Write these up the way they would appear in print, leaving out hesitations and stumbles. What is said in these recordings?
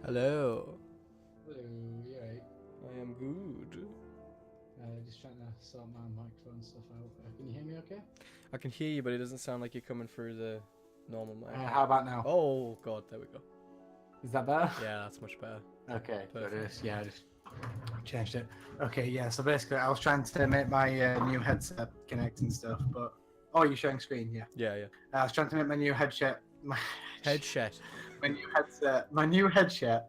Hello. Hello, you right? I am good. Just trying to sort my microphone stuff out. Can you hear me okay? I can hear you, but it doesn't sound like you're coming through the normal mic. How about now? Oh god, there we go. Is that better? Yeah, that's much better. Okay, good. Perfect. Yeah, I just changed it. Okay, yeah, so basically I was trying to make my new headset connect and stuff, but... Oh, you're showing screen, yeah. Yeah. I was trying to make my new headset... Headset. My new headset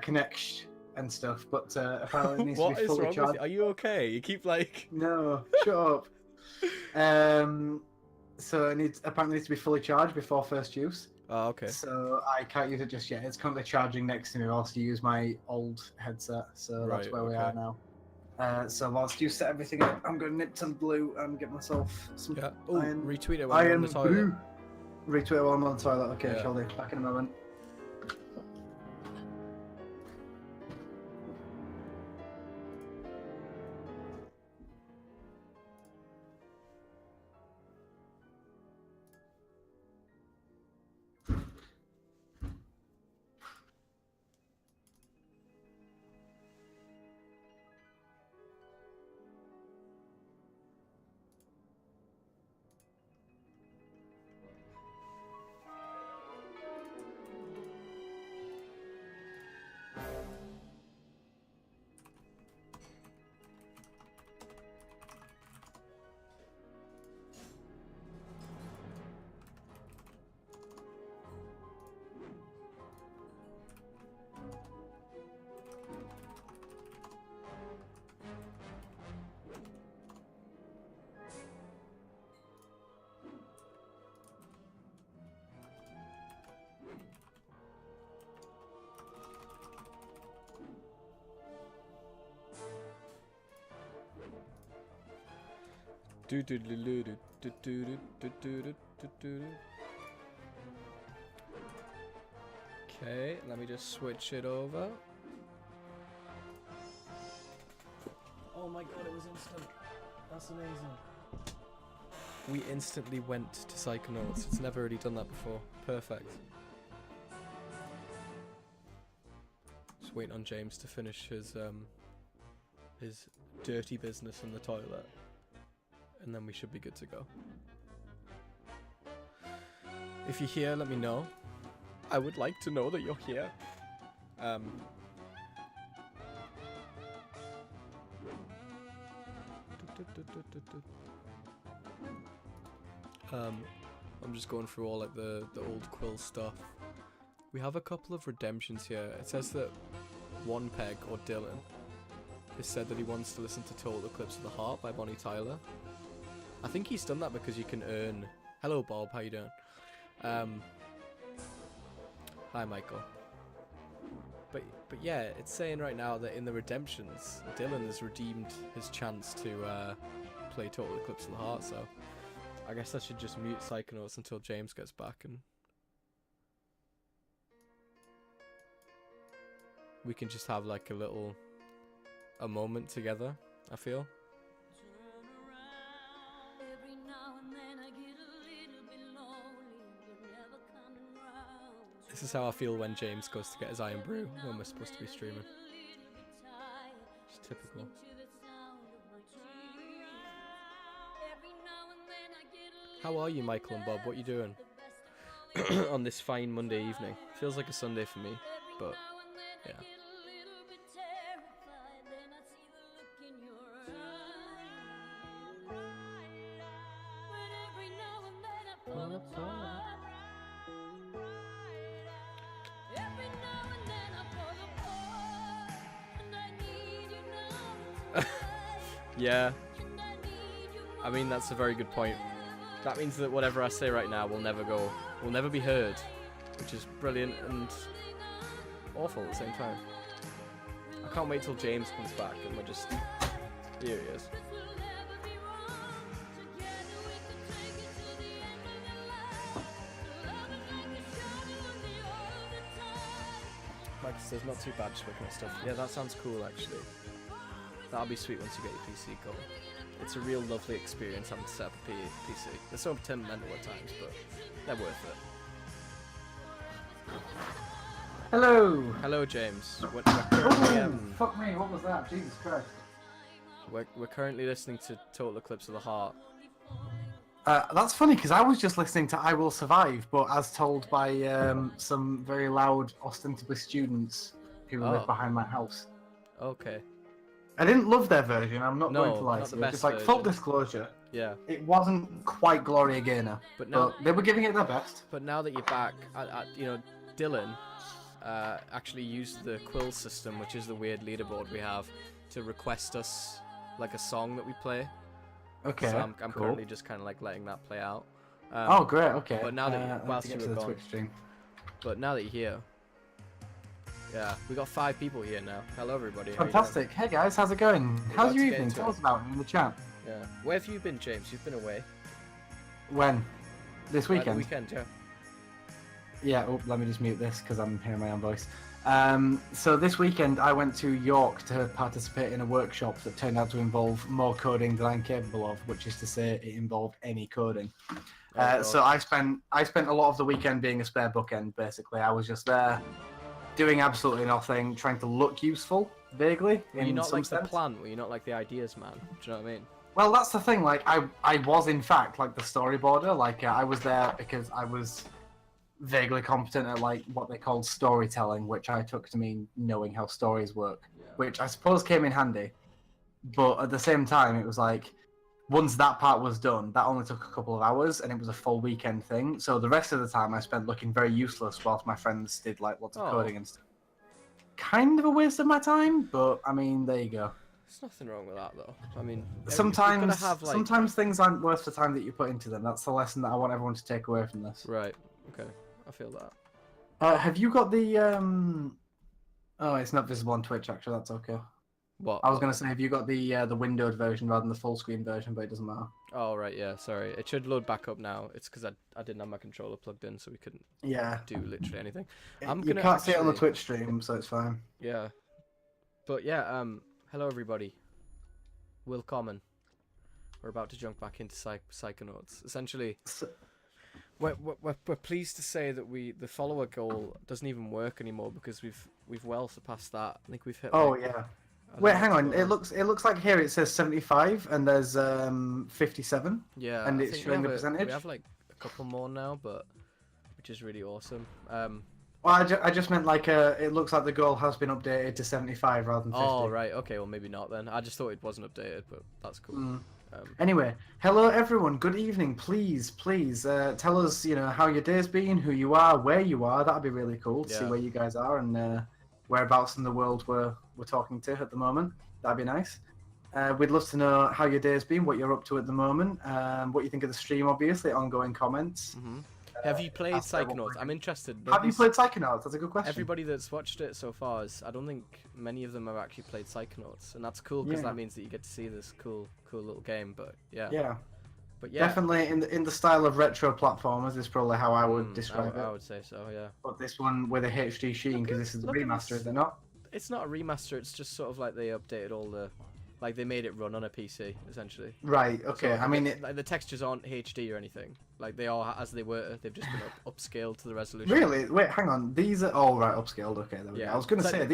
connect and stuff, but apparently it needs to What be is fully wrong with charged. you? Are you okay? You keep like... No, shut up. So apparently needs to be fully charged before first use. Oh, okay. So I can't use it just yet. It's currently charging next to me whilst I use my old headset. So that's Right, where we okay. are now. So whilst you set everything up, I'm going to nip some blue and get myself some Yeah. Oh, iron, retweet it while you're on iron the toilet. blue. Retweet it while I'm on the toilet. Okay, Yeah. shall do. Back in a moment. Okay, let me just switch it over. Oh my god, it was instant. That's amazing. We instantly went to Psychonauts. It's never really done that before. Perfect. Just waiting on James to finish his dirty business in the toilet. And then we should be good to go. If you're here, let me know. I would like to know that you're here. I'm just going through all like the old Quill stuff. We have a couple of redemptions here. It says that One Peg or Dylan has said that he wants to listen to Total Eclipse of the Heart by Bonnie Tyler. I think he's done that because you can earn... Hello Bob, how you doing? Hi Michael. But yeah, it's saying right now that in the redemptions, Dylan has redeemed his chance to play Total Eclipse of the Heart, so I guess I should just mute Psychonauts until James gets back and we can just have like a moment together, I feel. This is how I feel when James goes to get his iron brew when we're supposed to be streaming. It's typical. How are you, Michael and Bob? What are you doing on this fine Monday evening? Feels like a Sunday for me, but yeah. Yeah, I mean that's a very good point. That means that whatever I say right now will never be heard, which is brilliant and awful at the same time. I can't wait till James comes back and we're just... Here he is. Mike says not too bad, just working on stuff. Yeah, that sounds cool actually. That'll be sweet once you get your PC going. It's a real lovely experience having to set up a PC. They're so temperamental at times, but they're worth it. Hello. Hello, James. We're currently, Oh, fuck me, what was that? Jesus Christ. we're currently listening to Total Eclipse of the Heart. That's funny because I was just listening to I Will Survive, but as told by some very loud, ostensibly students who live behind my house. Okay. I didn't love their version, I'm not going to lie not to the you. best Just like full version. disclosure, Yeah. it wasn't quite Gloria Gaynor, But now, but they were giving it their best. but now that you're back, you know, Dylan actually used the quill system, which is the weird leaderboard we have, to request us like a song that we play. Okay, So I'm cool. currently just kind of like letting that play out. Oh, great, okay. But now that whilst you were the gone, Twitch stream. but now that you're here, yeah, we got 5 people here now. Hello, everybody. How you Fantastic. Hey guys, how's it going? We're How's about your to get evening? into Tell it. us about it in the chat. doing? Yeah. Where have you been, James? You've been away. When? This The weekend? weekend, yeah. Yeah, oh, let me just mute this because I'm hearing my own voice. So this weekend I went to York to participate in a workshop that turned out to involve more coding than I'm capable of, which is to say it involved any coding. God. So I spent a lot of the weekend being a spare bookend, basically. I was just there doing absolutely nothing, trying to look useful, vaguely, Were you in not some like the sense. plant? Were you not like the ideas man? Do you know what I mean? Well, that's the thing. Like, I was in fact like the storyboarder. Like, I was there because I was vaguely competent at like what they called storytelling, which I took to mean knowing how stories work, which I suppose came in handy. But at the same time, it was like once that part was done, that only took a couple of hours, and it was a full weekend thing. So the rest of the time, I spent looking very useless whilst my friends did like lots of coding and stuff. Kind of a waste of my time, but I mean, there you go. There's nothing wrong with that, though. I mean, Sometimes, you've gotta have, like... sometimes things aren't worth the time that you put into them. That's the lesson that I want everyone to take away from this. Right. Okay. I feel that. Have you got the? Oh, it's not visible on Twitch. Actually, that's okay. What? I was gonna say, have you got the windowed version rather than the full screen version? But it doesn't matter. Oh, right. Yeah. Sorry. It should load back up now. It's because I didn't have my controller plugged in, so we couldn't Yeah. do literally anything. You can't see it on the Twitch stream, so it's fine. Yeah. But yeah. Hello, everybody. Willkommen. We're about to jump back into Psychonauts. Essentially, we're pleased to say that the follower goal doesn't even work anymore because we've well surpassed that. I think we've hit. Oh like, yeah. Wait, hang on. It looks like here it says 75 and there's 57. Yeah. And I it's think showing the we percentage. have like a couple more now, but which is really awesome. Well, I just meant like it looks like the goal has been updated to 75 rather than 50. Oh right. Okay. Well, maybe not then. I just thought it wasn't updated, but that's cool. Anyway, hello everyone. Good evening. Please tell us, how your day's been, who you are, where you are. That'd be really cool to see where you guys are and whereabouts in the world we're talking to at the moment. That'd be nice. We'd love to know how your day's been, what you're up to at the moment, what you think of the stream. Obviously, ongoing comments. Have you played Psychonauts? I'm interested. Have you played Psychonauts? That's a good question. Everybody that's watched it so far I don't think many of them have actually played Psychonauts, and that's cool because that means that you get to see this cool little game. But yeah. But yeah, definitely in the style of retro platformers is probably how I would describe it. I would say so. Yeah. But this one with a HD sheen because this is the remaster, is it not? It's not a remaster. It's just sort of like they updated all the. Like they made it run on a PC essentially. Right. Okay. So, I mean, like, the textures aren't HD or anything. Like they are as they were. They've just been upscaled to the resolution. Really? Wait, hang on. These are all right upscaled. Okay, there we go. I was going to say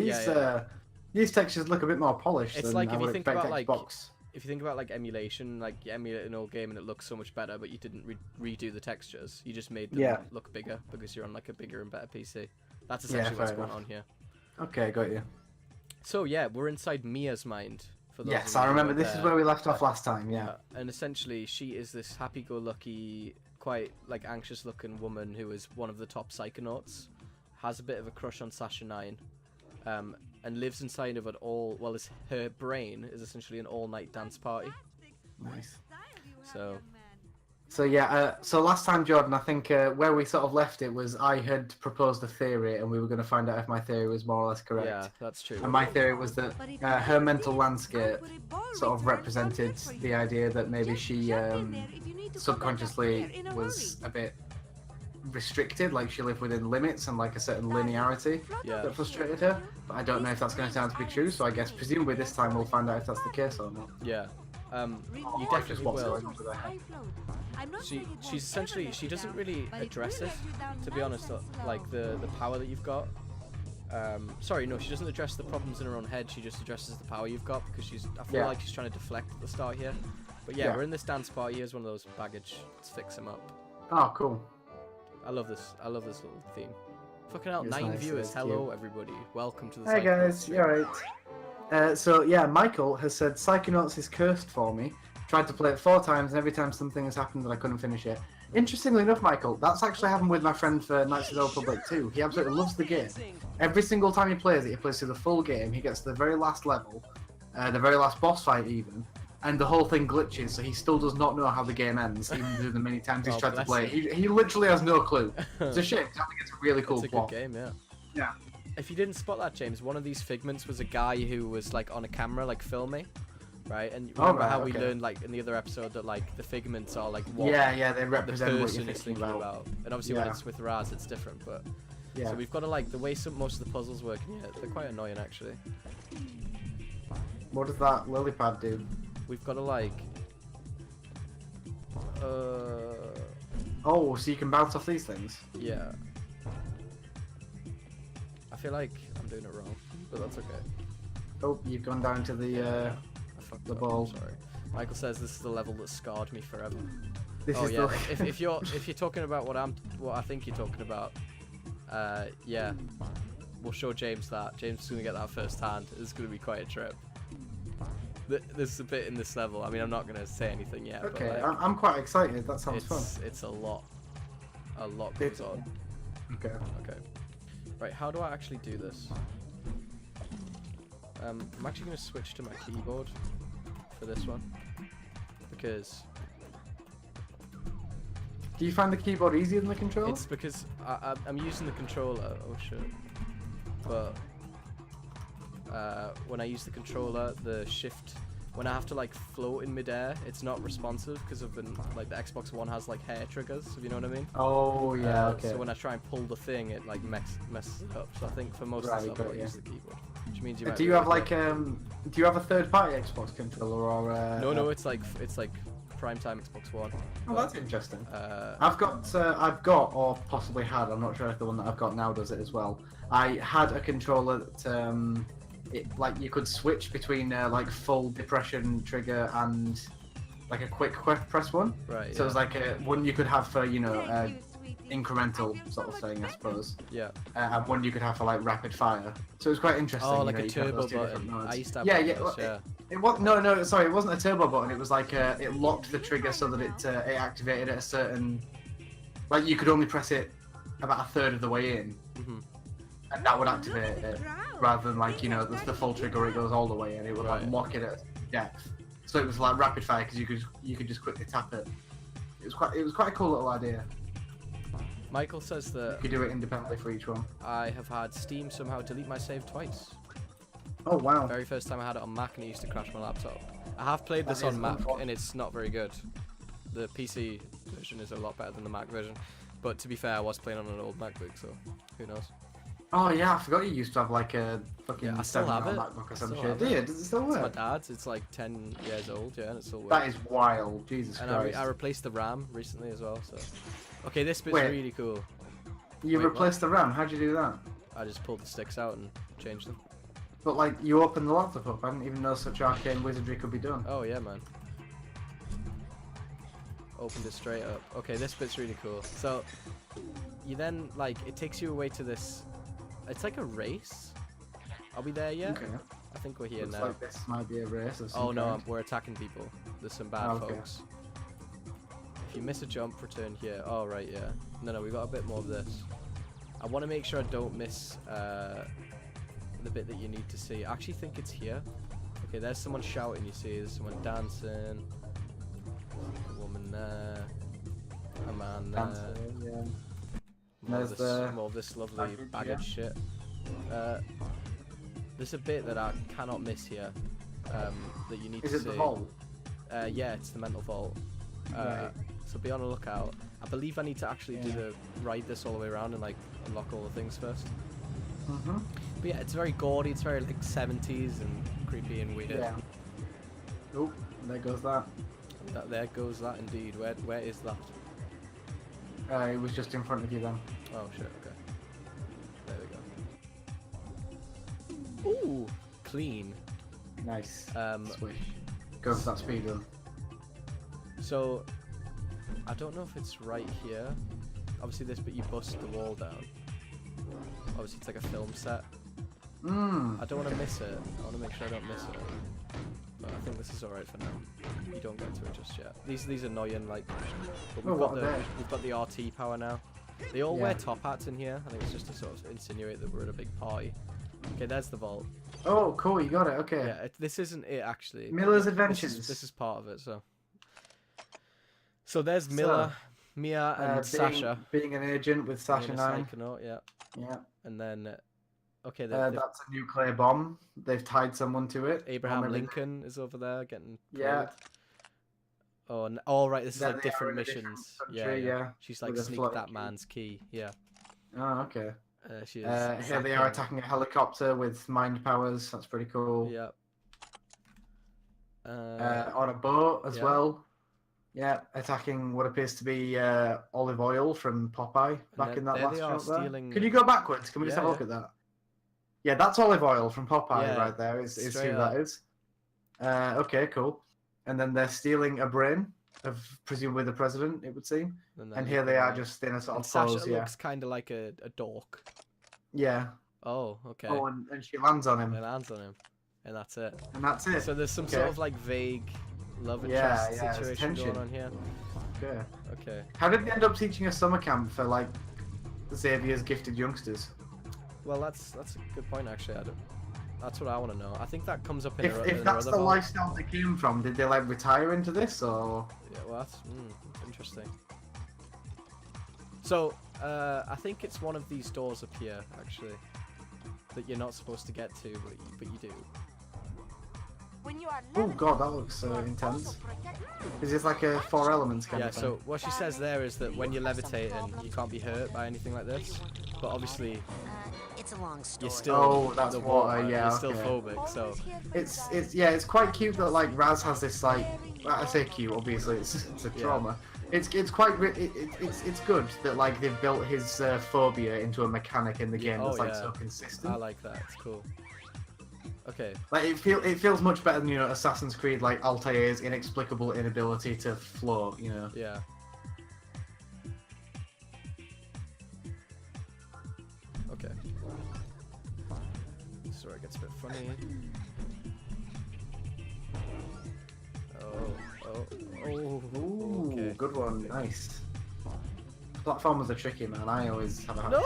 these textures look a bit more polished. It's than like I if would you think expect about like Xbox. if you think about like emulation, like you emulate an old game and it looks so much better, but you didn't redo the textures. You just made them look bigger because you're on like a bigger and better PC. That's essentially what's going on here. Okay, got you. So yeah, we're inside Mia's mind. For those Yes, of you I who remember. were This there. is where we left off last time. Yeah. And essentially, she is this happy-go-lucky, quite like anxious-looking woman who is one of the top psychonauts, has a bit of a crush on Sasha 9, and lives inside of it all. Well, her brain is essentially an all-night dance party. Nice. So yeah, so last time, Jordan, I think where we sort of left it was I had proposed a theory, and we were going to find out if my theory was more or less correct. yeah, that's true. And my theory was that her mental landscape sort of represented the idea that maybe she subconsciously was a bit restricted, like she lived within limits and like a certain linearity that frustrated her. But I don't know if that's going to turn out to be true, so I guess presumably this time we'll find out if that's the case or not. Yeah. You definitely will. She's essentially, she doesn't really address it, to be honest, like the power that you've got. Sorry, no, she doesn't address the problems in her own head. She just addresses the power you've got because I feel like she's trying to deflect at the start here. But yeah, we're in this dance party. Here's one of those baggage. Let's fix him up. Oh, cool. I love this little theme. Fucking hell, It's 9 nice, viewers. it's Hello, everybody. Welcome to the Hey Psychonauts guys, stream. you alright? So yeah, Michael has said Psychonauts is cursed for me. Tried to play it 4 times, and every time something has happened that I couldn't finish it. Interestingly enough, Michael, that's actually happened with my friend for Knights of the Old Republic too. He absolutely loves the game. Every single time he plays it, he plays through the full game. He gets to the very last level, the very last boss fight even, and the whole thing glitches, so he still does not know how the game ends, even through the many times he's tried to play it. He literally has no clue. It's a shame, 'cause I think it's a really cool plot. It's a good game, yeah. Yeah. If you didn't spot that, James, one of these figments was a guy who was like on a camera, like filming, right? And remember how we learned, like in the other episode, that like the figments are like what they the represent what person you're is thinking about. And obviously when it's with Raz, it's different. But so we've got to like the way most of the puzzles work. Yeah, they're quite annoying actually. What does that lily pad do? We've got to like. Oh, so you can bounce off these things? Yeah. I feel like I'm doing it wrong, but that's okay. Oh, you've gone down to the I fucked up, ball. I'm sorry. Michael says this is the level that scarred me forever. This Oh is yeah. the... if you're talking about what I think you're talking about, yeah, we'll show James that. James is gonna get that first hand. It's gonna be quite a trip. There's a bit in this level. I mean, I'm not gonna say anything yet. Okay, but, like, I'm quite excited. That sounds fun. It's a lot goes on. Okay. Okay. Right, how do I actually do this? I'm actually going to switch to my keyboard for this one because Do you find the keyboard easier than the controller? it's because I'm using the controller. Oh shit! But when I use the controller, the shift. When I have to like float in midair, it's not responsive because of the Xbox One has like hair triggers, if you know what I mean. Oh yeah, okay. So when I try and pull the thing, it like messes it up. So I think for most of the stuff, I use the keyboard, which means you. Do you have like do you have a third-party Xbox controller or? No, it's like primetime Xbox One. Oh, that's interesting. I've I've got, or possibly had. I'm not sure if the one that I've got now does it as well. I had a controller that like you could switch between like full depression trigger and like a quick press one. Right. So it was like one you could have for incremental sort of thing, I suppose. Yeah. And one you could have for like rapid fire. So it was quite interesting. Oh, like a turbo button. I used to have those, yeah. It was no, sorry, it wasn't a turbo button. It was like it locked the trigger so that it activated at a certain, like you could only press it about a third of the way in, and that would activate it, rather than like the full trigger where it goes all the way in. It would like lock it at depth. So it was like rapid fire because you could just quickly tap it. It was quite a cool little idea. Michael says that You could do it independently for each one. I have had Steam somehow delete my save twice. Oh wow. Very first time I had it on Mac and it used to crash my laptop. I have played this on Mac and it's not very good. The PC version is a lot better than the Mac version. But to be fair, I was playing on an old MacBook, so who knows. Oh yeah, I forgot you used to have like a fucking I still have it. MacBook or some shit. Do you? Does it still work? It's my dad's. It's like 10 years old, yeah, and it still works. That is wild, Jesus and Christ. I replaced the RAM recently as well, so... Okay, this bit's Wait. really cool. You replaced the RAM? How'd you do that? I just pulled the sticks out and changed them. But like, you opened the laptop up. I didn't even know such arcane wizardry could be done. Oh yeah, man. Opened it straight up. Okay, this bit's really cool. So, you then, like, it takes you away to this... It's like a race. Are we there yet? Okay. I think we're here Looks now. like this might be a race of some Oh no, kind. we're attacking people. There's some bad folks. If you miss a jump, return here. Oh right, yeah. No, we got a bit more of this. I want to make sure I don't miss the bit that you need to see. I actually think it's here. Okay, there's someone shouting, you see. There's someone dancing. A woman there. A man there. Dancing, yeah. More of this lovely baggage shit. There's a bit that I cannot miss here that you need to see. Is it the vault? Yeah, it's the mental vault. Right. So be on the lookout. I believe I need to actually ride this all the way around and like unlock all the things first. But yeah, it's very gaudy. It's very like 70s and creepy and weird. Yeah. Oh, there goes that. There goes that indeed. Where is that? It was just in front of you then. Oh shit. Okay. There we go. Ooh, clean. Nice. Swish. Go for that speed run. So, I don't know if it's right here. Obviously this, but you bust the wall down. Obviously it's like a film set. I don't want to miss it. I want to make sure I don't miss it. But I think this is alright for now. You don't get to it just yet. These annoying, like... But we've got the RT power now. They all wear top hats in here. I think it's just to sort of insinuate that we're at a big party. Okay, there's the vault. Oh, cool, you got it, okay. Yeah, this isn't it, actually. Milla's Adventures. This is part of it, so... So there's Milla, Mia, and Sasha. Being an agent with Sasha 9. Psychonaut, yeah. Yeah. And then... Okay, that's a nuclear bomb. They've tied someone to it. Abraham Lincoln is over there getting... Yeah. Oh, oh, right, this is like different missions. Yeah. She's like sneaked that man's key, yeah. Oh, okay. She is. Here they are attacking a helicopter with mind powers. That's pretty cool. Yeah. On a boat as well. Yeah, attacking what appears to be olive oil from Popeye back in that last shot there. Can you go backwards? Can we just have a look at that? Yeah, that's olive oil from Popeye right there. Is who that is. Okay, cool. And then they're stealing a brain of presumably the president, it would seem. And here they are just in a sort of pose. Sasha looks kind of like a dork. Yeah. Oh, okay. Oh, and she lands on him. And lands on him. And that's it. And that's it. So there's some sort of like vague love interest situation going on here. Okay. Okay. How did they end up teaching a summer camp for like Xavier's gifted youngsters? Well, that's a good point actually, Adam. That's what I want to know. I think that comes up in if that's the lifestyle they came from, did they like retire into this or? Yeah, well that's interesting. So I think it's one of these doors up here actually that you're not supposed to get to, but you do. Oh god, that looks intense. Is this like a 4 elements kind of thing? Yeah, so what she says there is that when you're levitating, you can't be hurt by anything like this. But obviously, it's a long story. You're still that's water, you're still phobic, so it's quite cute that like Raz has this like, I say cute, obviously it's a trauma. It's quite it's good that like they've built his phobia into a mechanic in the game that's like so consistent. I like that. It's cool. Okay. Like it feels much better than Assassin's Creed like Altair's inexplicable inability to float. Yeah. Okay. Sorry, it gets a bit funny. Ooh, okay. Good one, nice. Platformers are tricky, man. I always have a hard time.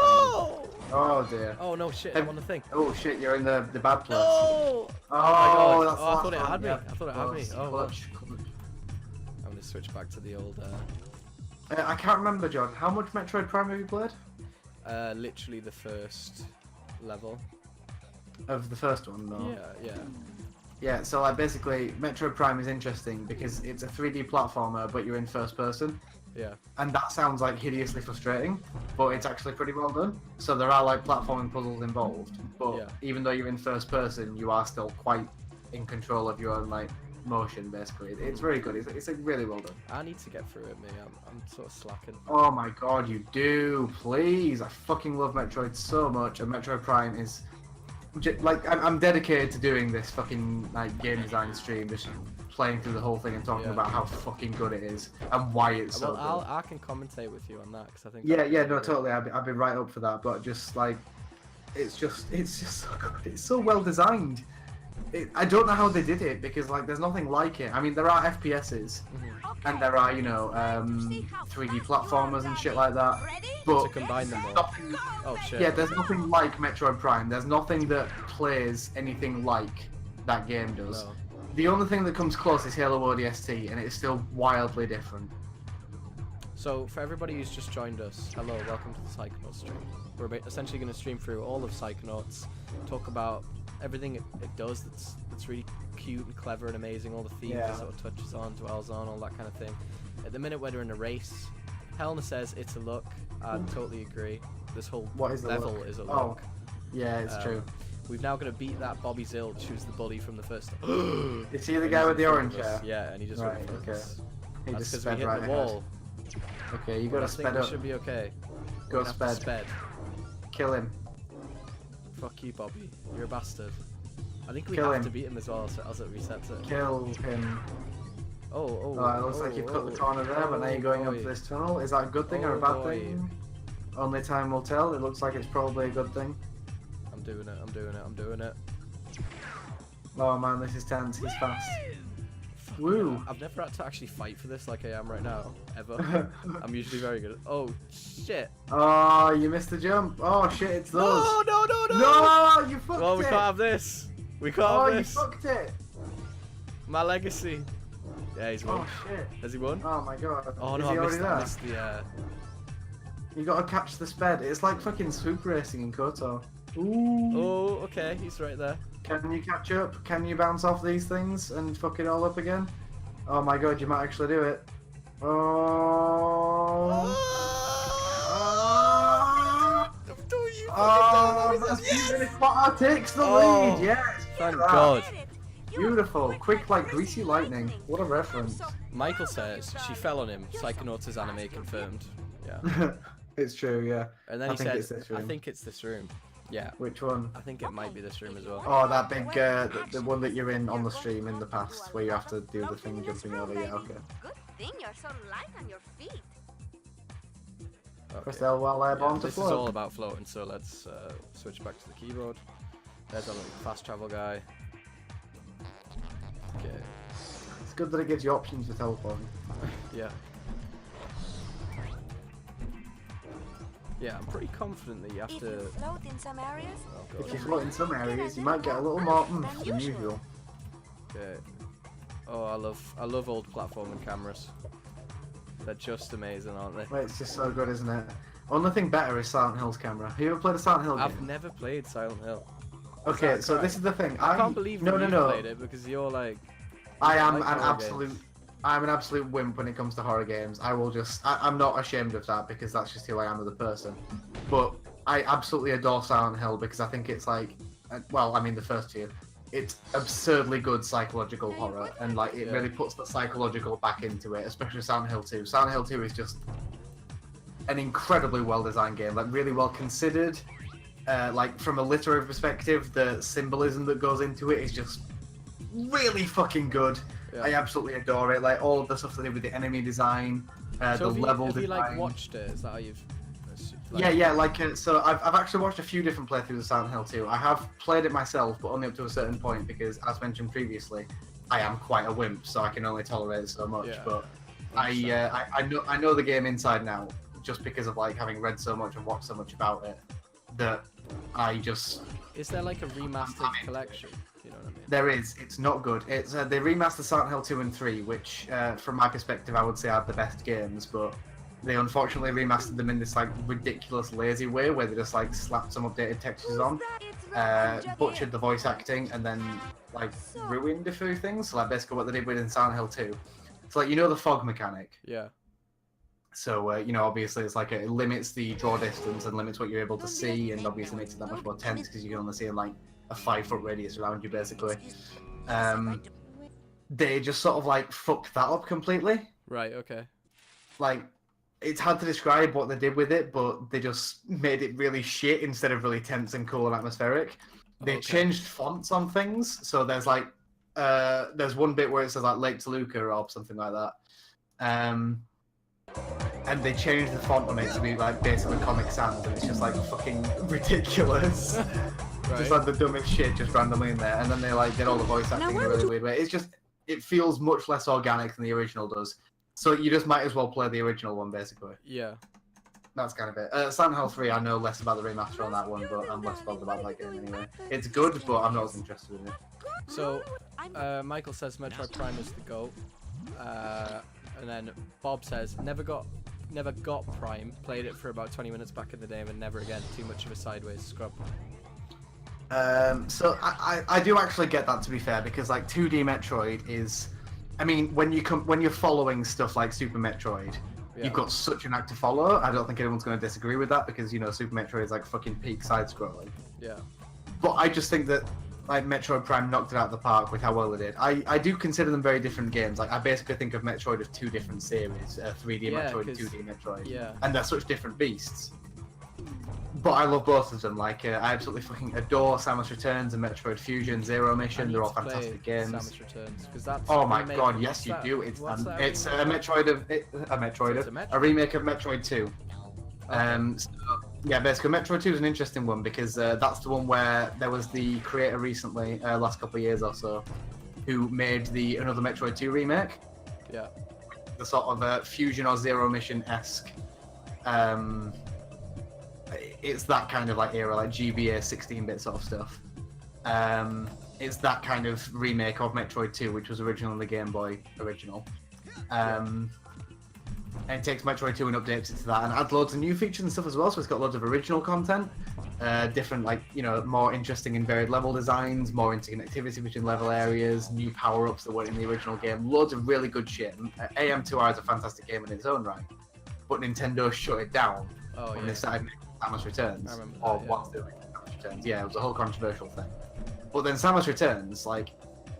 Oh dear. Oh no, shit! I'm on the thing. Oh shit! You're in the bad place. No! Oh my god! That's I thought it had me. Yeah. I thought it had me. Oh. Clutch. I'm gonna switch back to the old. I can't remember, John. How much Metroid Prime have you played? Literally the first level. Of the first one, though. Yeah. Yeah. So like basically, Metroid Prime is interesting because it's a 3D platformer, but you're in first person. Yeah. And that sounds like hideously frustrating, but it's actually pretty well done. So there are like platforming puzzles involved, but even though you're in first person, you are still quite in control of your own like motion. Basically, it's very good. It's like really well done. I need to get through it, mate. I'm sort of slacking. Oh my god, you do! Please, I fucking love Metroid so much, and Metroid Prime is like I'm dedicated to doing this fucking like game design stream, just playing through the whole thing and talking about how fucking good it is and why it's so good. I can commentate with you on that because I think. Totally. I'd be right up for that. But just like, it's just so good. It's so well designed. I don't know how they did it because like there's nothing like it. I mean, there are FPSs and there are 3D platformers and shit like that. But to combine them all. Nothing, oh shit. Yeah, there's nothing like Metroid Prime. There's nothing that plays anything like that game does. No. The only thing that comes close is Halo ODST, and it's still wildly different. So, for everybody who's just joined us, hello, welcome to the Psychonauts stream. We're essentially going to stream through all of Psychonauts, talk about everything it does that's really cute and clever and amazing, all the themes it sort of touches on, dwells on, all that kind of thing. At the minute, we're in a race. Helena says it's a look. I totally agree. This whole level is a look. Oh, yeah, it's true. We've now got to beat that Bobby Zilch, who's the bully from the first. Is he the guy with the orange hair? Yeah, and he just went for us. He That's just because we sped hit the wall. Okay, you gotta sped up. Should be okay. Go sped. Sped. Kill him. Fuck you, Bobby. You're a bastard. I think we Kill have him. to beat him as well, so else it resets it. Kill him. Oh, It looks like you've cut the corner there, but now you're going up boy. this tunnel. Is that a good thing or a bad boy. thing? Only time will tell. It looks like it's probably a good thing. I'm doing it, I'm doing it, I'm doing it. Oh man, this is tense. He's fast. Woo! I've never had to actually fight for this like I am right now, ever. I'm usually very good. Oh, shit. Oh, you missed the jump. Oh shit, it's those. No! No, you fucked Well, we it. can't have this. We can't Oh, have you this. fucked it. My legacy. Yeah, he's won. Oh shit. Has he won? Oh my god. Oh Is no, he I already missed, there? I missed the. You gotta catch the sped. It's like fucking swoop racing in Kotor. Ooh. Oh, okay, he's right there. Can you catch up? Can you bounce off these things and fuck it all up again? Oh my god, you might actually do it. Oh. That's yes! What takes the lead, yes! Thank Look at that. God. Beautiful, quick like greasy lightning. What a reference. Michael says she fell on him. Psychonauts anime confirmed. Yeah. It's true, yeah. And then I he think said, it's this "I room. think it's this room." Yeah. Which one? I think it might be this room as well. Oh, that big, the one that you're in on the stream in the past, where you have to do the thing jumping over. Yeah, okay. Good thing you're so light on your feet. Press Okay. L while airborne to This is float. all about floating, so let's switch back to the keyboard. There's our little fast travel guy. Okay. It's good that it gives you options for teleporting. Yeah. Yeah, I'm pretty confident that you have If to. you float in some areas, Oh If god. you float in some areas, you might get a little more oomph than usual. Okay. Oh, I love old platforming cameras. They're just amazing, aren't they? Wait, it's just so good, isn't it? Only thing better is Silent Hill's camera. Have you ever played a Silent Hill game? I've never played Silent Hill. Okay, Is that so right? this is the thing. I can't believe no, you no, played it because you're like. I you am like an horror absolute. games. I'm an absolute wimp when it comes to horror games. I will just. I'm not ashamed of that because that's just who I am as a person. But I absolutely adore Silent Hill because I think it's like, well, I mean the first two. It's absurdly good psychological horror, and like it Yeah. really puts the psychological back into it, especially Silent Hill 2. Silent Hill 2 is just an incredibly well designed game, like really well considered. Like from a literary perspective, the symbolism that goes into it is just really fucking good. Yeah. I absolutely adore it. Like all of the stuff they did with the enemy design, So the have you, level have you design. like watched it? Is that how you've? Yeah, like so I've actually watched a few different playthroughs of Silent Hill 2. I have played it myself, but only up to a certain point because, as mentioned previously, I am quite a wimp, so I can only tolerate so much. Yeah. But I know the game inside now, just because of like having read so much and watched so much about it. That I just Is there like a remastered collection? You know what I mean? there is. It's not good. It's they remastered Silent Hill 2 and 3, which from my perspective I would say are the best games, but they unfortunately remastered them in this like ridiculous lazy way where they just like slapped some updated textures on, butchered the voice acting, and then like ruined a few things. So like basically what they did with Silent Hill 2. So like you know the fog mechanic. Yeah. So you know obviously it's like it limits the draw distance and limits what you're able to see, and obviously makes it that much more tense because you can only see in like a 5-foot radius around you basically. They just sort of like fucked that up completely. Right. Okay. Like it's hard to describe what they did with it, but they just made it really shit instead of really tense and cool and atmospheric. They Okay. changed fonts on things, so there's like there's one bit where it says like Lake Toluca or something like that, and they changed the font on it to be like basically Comic Sans, and it's just like fucking ridiculous. Just like the dumbest shit just randomly in there, and then they like did all the voice acting in a really weird way. It's just it feels much less organic than the original does. So you just might as well play the original one, basically. Yeah. That's kind of it. Silent Hill 3, I know less about the remaster on that one, but I'm less bothered about that game anyway. It's good, but I'm not as interested in it. So, Michael says Metroid Prime is the GOAT. And then Bob says never got Prime. Played it for about 20 minutes back in the day, and never again. Too much of a sideways scrub. So I do actually get that, to be fair, because like 2D Metroid is, I mean, when you're following stuff like Super Metroid, Yeah. you've got such an act to follow. I don't think anyone's going to disagree with that because you know Super Metroid is like fucking peak side scrolling. Yeah. But I just think that like Metroid Prime knocked it out of the park with how well it did. I do consider them very different games. Like I basically think of Metroid as two different series: 3D Yeah, Metroid, 'cause- 2D Metroid, Yeah. and they're such different beasts. But I love both of them. Like, I absolutely fucking adore Samus Returns and Metroid Fusion, Zero Mission. They're all fantastic games. Samus Returns, because that's. Oh my remake- god, yes what's you that? do. It's What's that it's a remake? a remake of Metroid 2. Okay. So, yeah, basically Metroid 2 is an interesting one because that's the one where there was the creator recently, last couple of years or so, who made another Metroid 2 remake. Yeah. The sort of Fusion or Zero Mission-esque. It's that kind of like era, like GBA 16-bit sort of stuff. It's that kind of remake of Metroid 2, which was originally on the Game Boy original. And it takes Metroid 2 and updates it to that, and adds loads of new features and stuff as well. So it's got loads of original content, different, like, you know, more interesting and varied level designs, more interconnectivity between level areas, new power-ups that weren't in the original game. Loads of really good shit. AM2R is a fantastic game in its own right, but Nintendo shut it down when they started making Samus Returns. I remember that, Or yeah. once they were making Samus Returns. Yeah, it was a whole controversial thing. But then Samus Returns, like,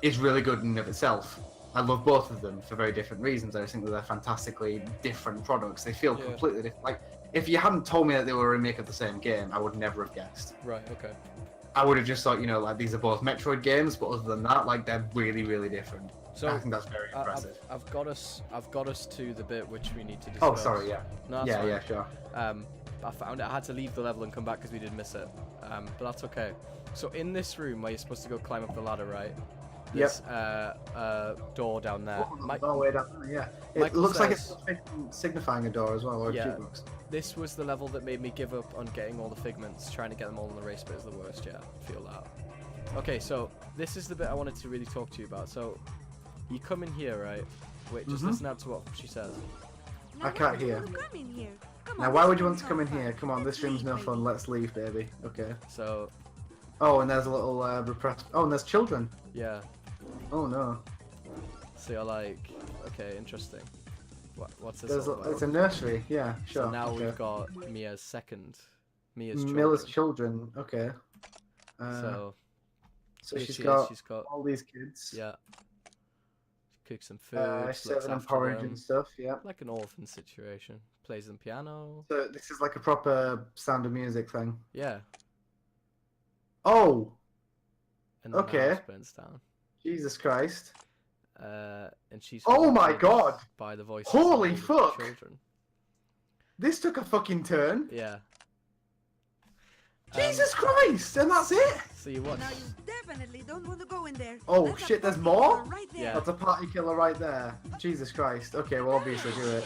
is really good in and of itself. I love both of them for very different reasons. I just think that they're fantastically different products. They feel completely different. Like, if you hadn't told me that they were a remake of the same game, I would never have guessed. Right. Okay. I would have just thought, you know, like, these are both Metroid games, but other than that, like, they're really, really different. So I think that's very impressive. I've got us to the bit which we need to discuss. Oh, sorry, yeah. No, that's Yeah, fine. yeah, sure. I found it. I had to leave the level and come back because we did miss it. But that's okay. So in this room where you're supposed to go climb up the ladder, right? There's a door down there. Oh, way down there, yeah. It Michael looks like says- it's signifying a door as well, or a Yeah. jukebox. This was the level that made me give up on getting all the figments. Trying to get them all in the race bit is the worst. Yeah, I feel that. Okay, so this is the bit I wanted to really talk to you about. So you come in here, right? Wait, just listen out to what she says. I can't hear. Now, why would you want to come in here? Come on, this room's no fun. Let's leave, baby. Okay. So Oh, and there's a little repressed. Oh, and there's children. yeah. Oh no. So you're like, okay, interesting. What's this There's all about? it's a nursery. Yeah, sure. So now okay. we've got Milla's children. Milla's children. Okay. So here she's she got is. She's got all these kids. yeah. She cooks some food. Looks Serving them after porridge them. and stuff. Yeah. Like an orphan situation. Plays them piano. So this is like a proper Sound of Music thing. Yeah. Oh, And then the Okay. house burns down. Jesus Christ. And she's Oh my haunted God. by the voices Holy of all the fuck. children. This took a fucking turn. Yeah. Jesus Christ, and that's it? So you watch. Now you definitely don't want to go in there. Oh, That's a shit, there's party more? killer right there. Yeah. That's a party killer right there. Jesus Christ. Okay, well, obviously do it.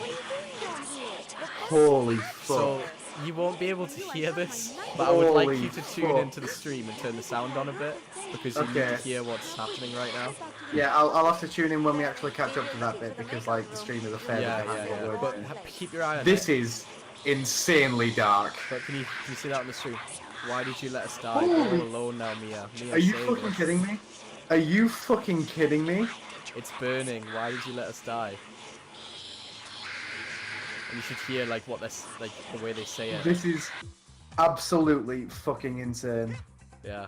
Holy fuck. So you won't be able to hear this, but I would like Holy you to tune fuck. into the stream and turn the sound on a bit because you need Okay. to hear what's happening right now. Yeah, I'll have to tune in when we actually catch up to that bit because, like, the stream is a fair Yeah, bit behind yeah, what yeah. we're But doing. keep your eye on This it. is insanely dark. But can you see that on the stream? Why did you let us die? Holy- We're all alone now, Milla. Milla Are you saved fucking us. kidding me? Are you fucking kidding me? It's burning. Why did you let us die? And you should hear like what this, like the way they say it. This is absolutely fucking insane. Yeah.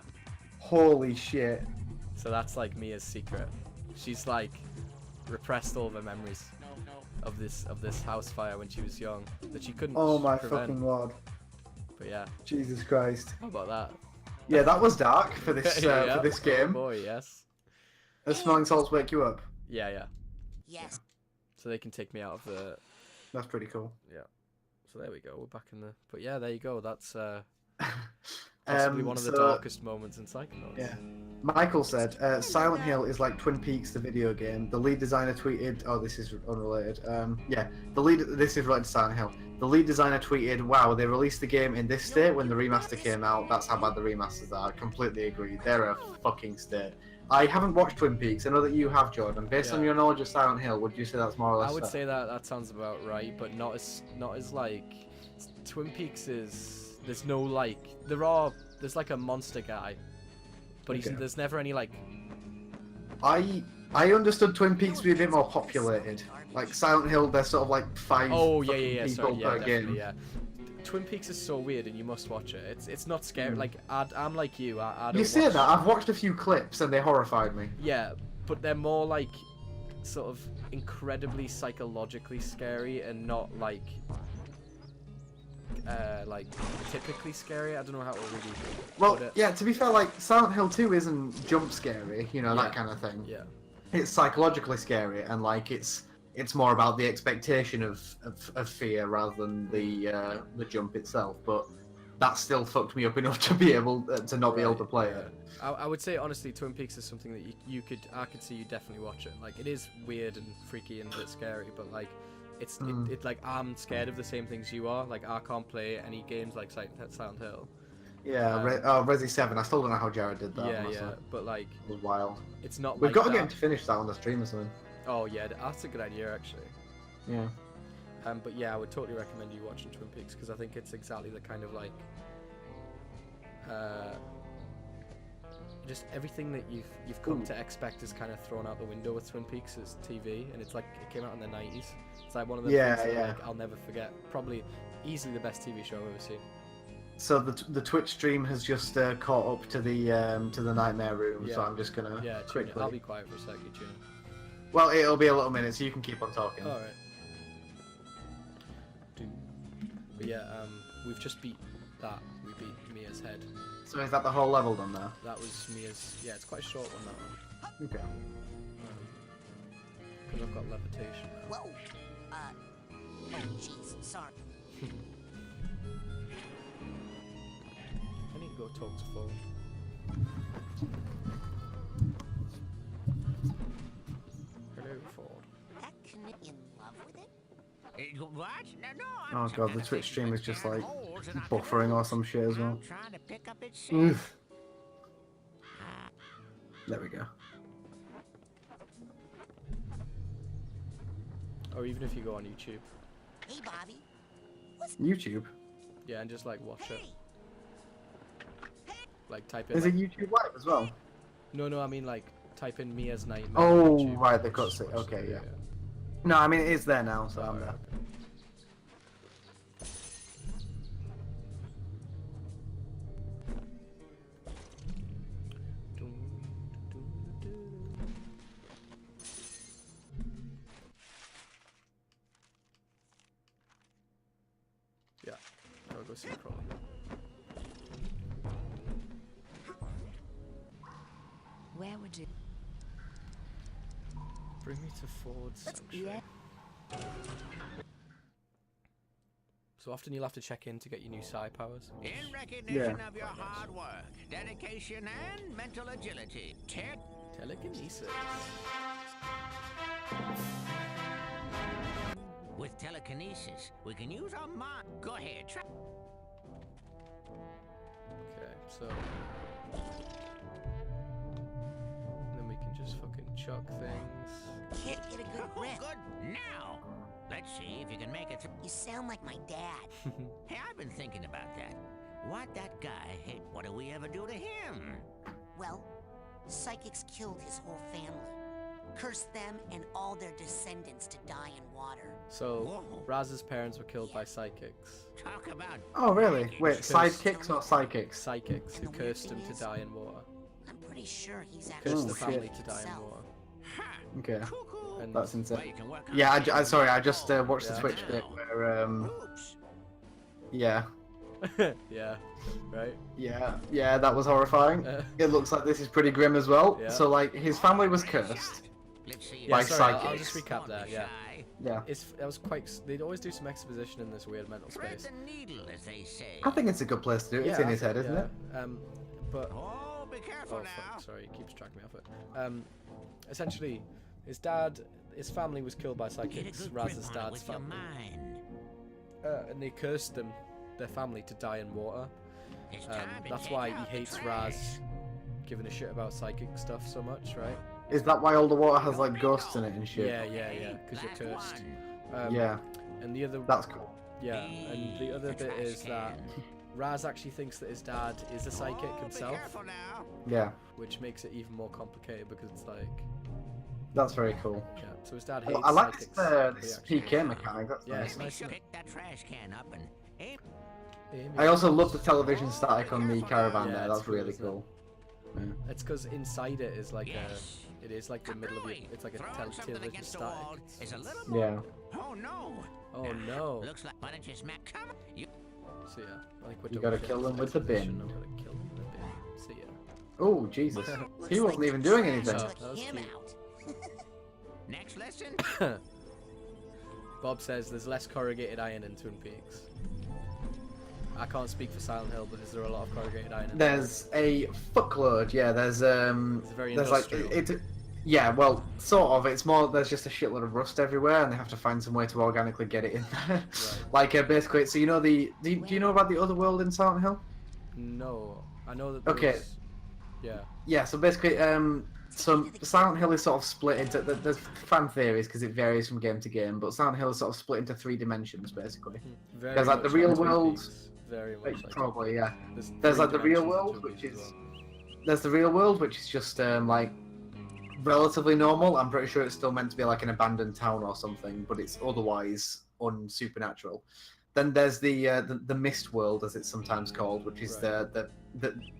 Holy shit. So that's like Mia's secret. She's like repressed all of her memories of this house fire when she was young that she couldn't Oh my prevent. fucking lord. But yeah, Jesus Christ. how about that? Yeah, that was dark for this Yeah. for this Oh game. boy, yes. Does smelling salts wake you up? Yeah, yeah. Yes. So they can take me out of the. That's pretty cool. Yeah. So there we go. We're back in the. But yeah, there you go. That's possibly one of the so- darkest moments in Psychonauts. Yeah. Michael said, Silent Hill is like Twin Peaks, the video game. The lead designer tweeted, oh, this is unrelated. This is related to Silent Hill. The lead designer tweeted, wow, they released the game in this state when the remaster came out. That's how bad the remasters are. Completely agree. They're a fucking state. I haven't watched Twin Peaks. I know that you have, Jordan. Based on Yeah. your knowledge of Silent Hill, would you say that's more or less I would fair? say that sounds about right, but not as like Twin Peaks is. There's no like there's like a monster guy, but Okay. there's never any like. I understood Twin Peaks to be a bit more populated. Like Silent Hill, they're sort of like five Oh yeah, fucking yeah, yeah. people Sorry, yeah, per definitely, game. yeah. Twin Peaks is so weird, and you must watch it. It's not scary. Like I'm like you. I don't You say watch- that, I've watched a few clips and they horrified me. Yeah, but they're more like sort of incredibly psychologically scary and not like like typically scary. I don't know how to really Well, put it. yeah. To be fair, like Silent Hill 2 isn't jump scary, you know, Yeah. that kind of thing. Yeah. It's psychologically scary, and like it's more about the expectation of fear rather than the jump itself. But that still fucked me up enough to be able to not be able to play it. I would say honestly, Twin Peaks is something that I could see you definitely watch it. Like it is weird and freaky and a bit scary, but like it's it like I'm scared of the same things you are. Like I can't play any games like Silent Hill. Yeah, Resi 7. I still don't know how Jared did that. Yeah, honestly. but like It was wild. it's not. We've like got to that. get him to finish that on the stream or something. Oh yeah, that's a good idea actually. Yeah. But yeah, I would totally recommend you watching Twin Peaks because I think it's exactly the kind of like, just everything that you've come to expect is kind of thrown out the window with Twin Peaks as TV, and it's like it came out in the 90s. It's like one of the things that like, I'll never forget. Probably easily the best TV show I've ever seen. So the Twitch stream has just caught up to the nightmare room. So Yeah. I'm just gonna Yeah, tune in. quickly. I'll be quiet for a sec. You tune in. Well, it'll be a little minute, so you can keep on talking. All right. But yeah, we've just beat that. We beat Mia's head. So is that the whole level done there? That was Mia's. Yeah, it's quite a short one that one. Okay. Because I've got levitation now. Whoa. Oh, jeez. Sorry. I need to go talk to Ford. Hello, Ford. That can in love with it? What? No, Oh god, the Twitch stream is just like buffering or some shit as well. trying to pick up its Oof. There we go. Or even if you go on YouTube. Hey, Bobby. YouTube? Yeah, and just like watch it. Like type in. Is Like, it YouTube Live as well? no, I mean like type in Mia's Nightmare. Oh, on YouTube. right, the cutscene. Okay, yeah. No, I mean it is there now, so I'm Alright, there. okay. Yeah, I'll go see Crowley. Where would you... Bring me to Ford's Sanctuary. So often you'll have to check in to get your new psi powers. In recognition Yeah. of your hard work, dedication, and mental agility, Telekinesis. with telekinesis, we can use our mind. Go ahead, try. Okay, so then we can just fucking chuck things. Can't get a good Oh, grip. good. Now, let's see if you can make it through. You sound like my dad. Hey, I've been thinking about that. What that guy hate? What do we ever do to him? Well, psychics killed his whole family. Cursed them and all their descendants to die in water. So Whoa. Raz's parents were killed by psychics. Talk about. Oh really? Wait, Because- sidekicks or psychics? Psychics who cursed him to die in water. I'm pretty sure he's Cursed actually the shit. family psychic to die in himself. water. Ha! Okay. Cuckoo. And That's Well, insane. you can work on Yeah, it. sorry, I just watched the Yeah. Twitch bit where Oops. yeah, yeah, right? yeah, that was horrifying. It looks like this is pretty grim as well. Yeah. So like his family was cursed. Let's see. Yeah, By sorry, I'll psychics. just recap that, yeah. Yeah. That was quite. They'd always do some exposition in this weird mental Thread space. the needle, as they say. I think it's a good place to do it. It's in his head, isn't it? But Oh, be careful oh now. fuck, sorry, it keeps tracking me off it. Essentially, his family was killed by Get a psychics. good grip Raz's on it dad's with your family, mind. and they cursed their family to die in water. It's time to That's take why out he the hates trash. Raz giving a shit about psychic stuff so much, right? Is that why all the water has like ghosts in it and shit? Yeah, because you're Last cursed. one. Yeah, And the other, that's cool. yeah, and the other bit is that Raz actually thinks that his dad is a psychic Oh, himself, Be careful now. Yeah, which makes it even more complicated because it's like, that's very cool. yeah. So his dad hates I like psychics. this, but he this actually- PK mechanic. That's Yeah, nice. it's nice. Pick that trash can up and aim. I also love the television static on the caravan Yeah, there. it's That's cool, really isn't it? cool. Yeah. It's because inside it is like Yes. it is like the middle of your, it's like a Throwing something television against the wall static. is a little more. Yeah. Oh no. Oh no. Looks like why don't you smack? Come on. You. So yeah, I think we're You done gotta kill them with the bin. I'm gonna kill them with the bin. See ya. Oh, Jesus. Looks He like wasn't the even doing trash anything. took That was him cute. out. Next lesson? Bob says there's less corrugated iron in Twin Peaks. I can't speak for Silent Hill, but is there a lot of corrugated iron in There's a fuckload, yeah. There's very there's like industrial. yeah, well, sort of. It's more there's just a shitload of rust everywhere, and they have to find some way to organically get it in there. Right. Like basically, so you know do you know about the other world in Silent Hill? No, I know that. There Okay. was- Yeah. Yeah, so basically, so Silent Hill is sort of split into there's fan theories because it varies from game to game, but Silent Hill is sort of split into 3 dimensions basically. Very There's like the much real Twin world. Peaks. Very much Like, like probably, yeah. There's There's like the three real dimensions world, in Twin which Peaks is as well. there's the real world, which is just like relatively normal. I'm pretty sure it's still meant to be like an abandoned town or something, but it's otherwise unsupernatural. Then there's the mist world, as it's sometimes called, which is Right. the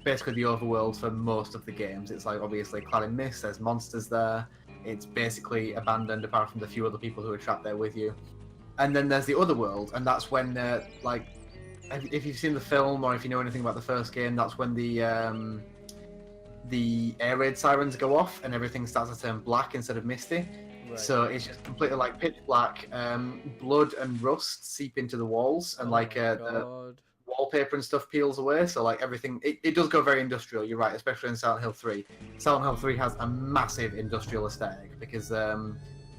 basically the overworld for most of the games. It's like obviously clad in mist. There's monsters there. It's basically abandoned apart from the few other people who are trapped there with you. And then there's the other world, and that's when like if you've seen the film or if you know anything about the first game, that's when the air raid sirens go off and everything starts to turn black instead of misty. Right. So it's just completely like pitch black. Blood and rust seep into the walls, and Oh like my the God. wallpaper and stuff peels away. So like everything, it does go very industrial. You're right, especially in Silent Hill 3. Silent Hill 3 has a massive industrial aesthetic because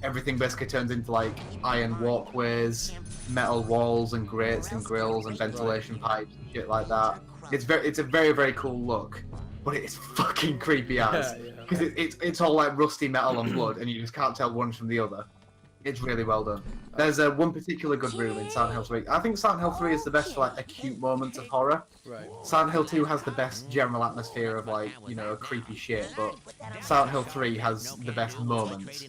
everything basically turns into like iron walkways, metal walls and grates and grills and ventilation pipes and shit like that. It's a very very cool look, but it's fucking creepy as Yeah, yeah. because it's all like rusty metal and blood, and you just can't tell one from the other. It's really well done. There's one particular good room in Silent Hill 3. I think Silent Hill 3 is the best for like acute moments of horror. Right. Silent Hill 2 has the best general atmosphere of like, you know, creepy shit, but Silent Hill 3 has the best moments.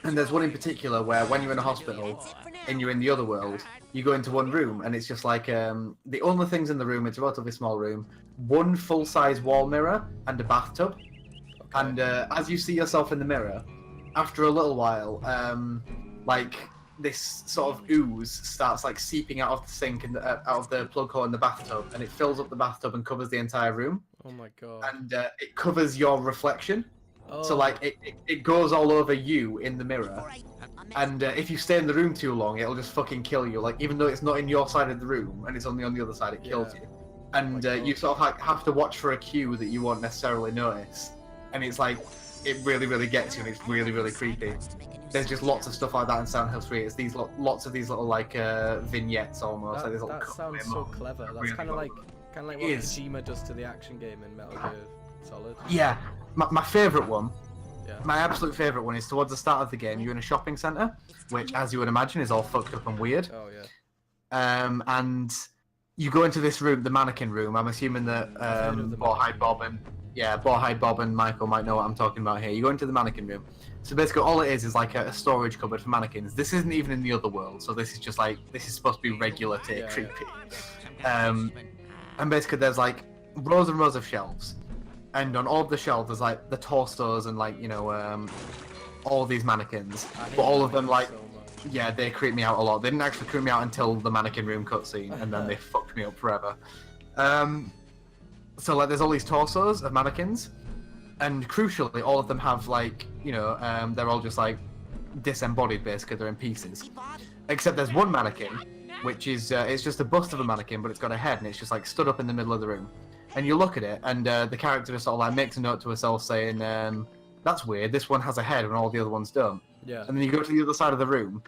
And there's one in particular where when you're in a hospital and you're in the other world, you go into one room and it's just like the only things in the room, it's a relatively small room, one full-size wall mirror and a bathtub. Okay. And as you see yourself in the mirror, after a little while, like this sort of ooze starts like seeping out of the sink and out of the plug hole in the bathtub, and it fills up the bathtub and covers the entire room, Oh my God. and it covers your reflection. Oh. So like it goes all over you in the mirror, and if you stay in the room too long, it'll just fucking kill you. Like even though it's not in your side of the room and it's only on the other side, it kills Yeah. you. And God. you sort of like have to watch for a cue that you won't necessarily notice, and it's like it really really gets you, and it's really really creepy. There's just lots of stuff like that in Silent Hill 3. It's these lots of these little like vignettes almost. like these little That sounds cut so memos. clever. That's Really kind of well like It what is. Kojima does to the action game in Metal Gear Solid. Yeah, my favourite one, Yeah. my absolute favourite one is towards the start of the game. You're in a shopping centre, which, as you would imagine, is all fucked up and weird. Oh yeah. And you go into this room, the mannequin room. I'm assuming that heard of the Borhide mannequin Bob and Michael might know what I'm talking about here. You go into the mannequin room. So basically, all it is like a storage cupboard for mannequins. This isn't even in the other world, so this is just like this is supposed to be regular take Yeah, creepy. And basically, there's like rows and rows of shelves, and on all of the shelves there's like the torsos and like all these mannequins, I hate but all of them mannequins like so much. yeah, they creep me out a lot. They didn't actually creep me out until the mannequin room cutscene, and then they fucked me up forever. So like, there's all these torsos of mannequins, and crucially, all of them have like, they're all just like disembodied. Basically, they're in pieces. Except there's one mannequin, which is it's just a bust of a mannequin, but it's got a head, and it's just like stood up in the middle of the room. And you look at it, and the character just sort of like makes a note to herself saying, "That's weird. This one has a head, and all the other ones don't." Yeah. And then you go to the other side of the room,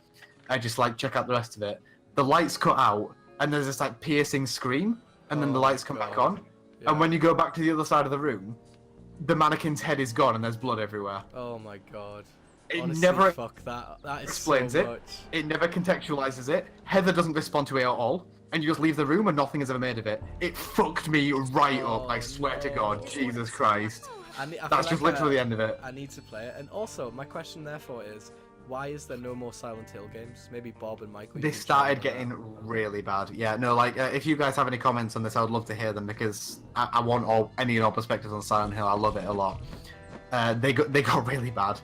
and just like check out the rest of it. The lights cut out, and there's this like piercing scream, and then the Oh, lights come back God. on. Yeah. And when you go back to the other side of the room, the mannequin's head is gone, and there's blood everywhere. Oh my God. It Honestly, never fuck that. That is explains so it. much. It never contextualizes it. Heather doesn't respond to it at all, and you just leave the room, and nothing is ever made of it. It fucked me right up. I Oh, swear to no. God, Jesus Christ. I feel That's just like, literally the end of it. I need to play it. And also, my question therefore is, why is there no more Silent Hill games? Maybe Bob and Michael. you They can started chat about getting really bad. Yeah, no, like if you guys have any comments on this, I would love to hear them because I want any and all perspectives on Silent Hill. I love it a lot. They got really bad.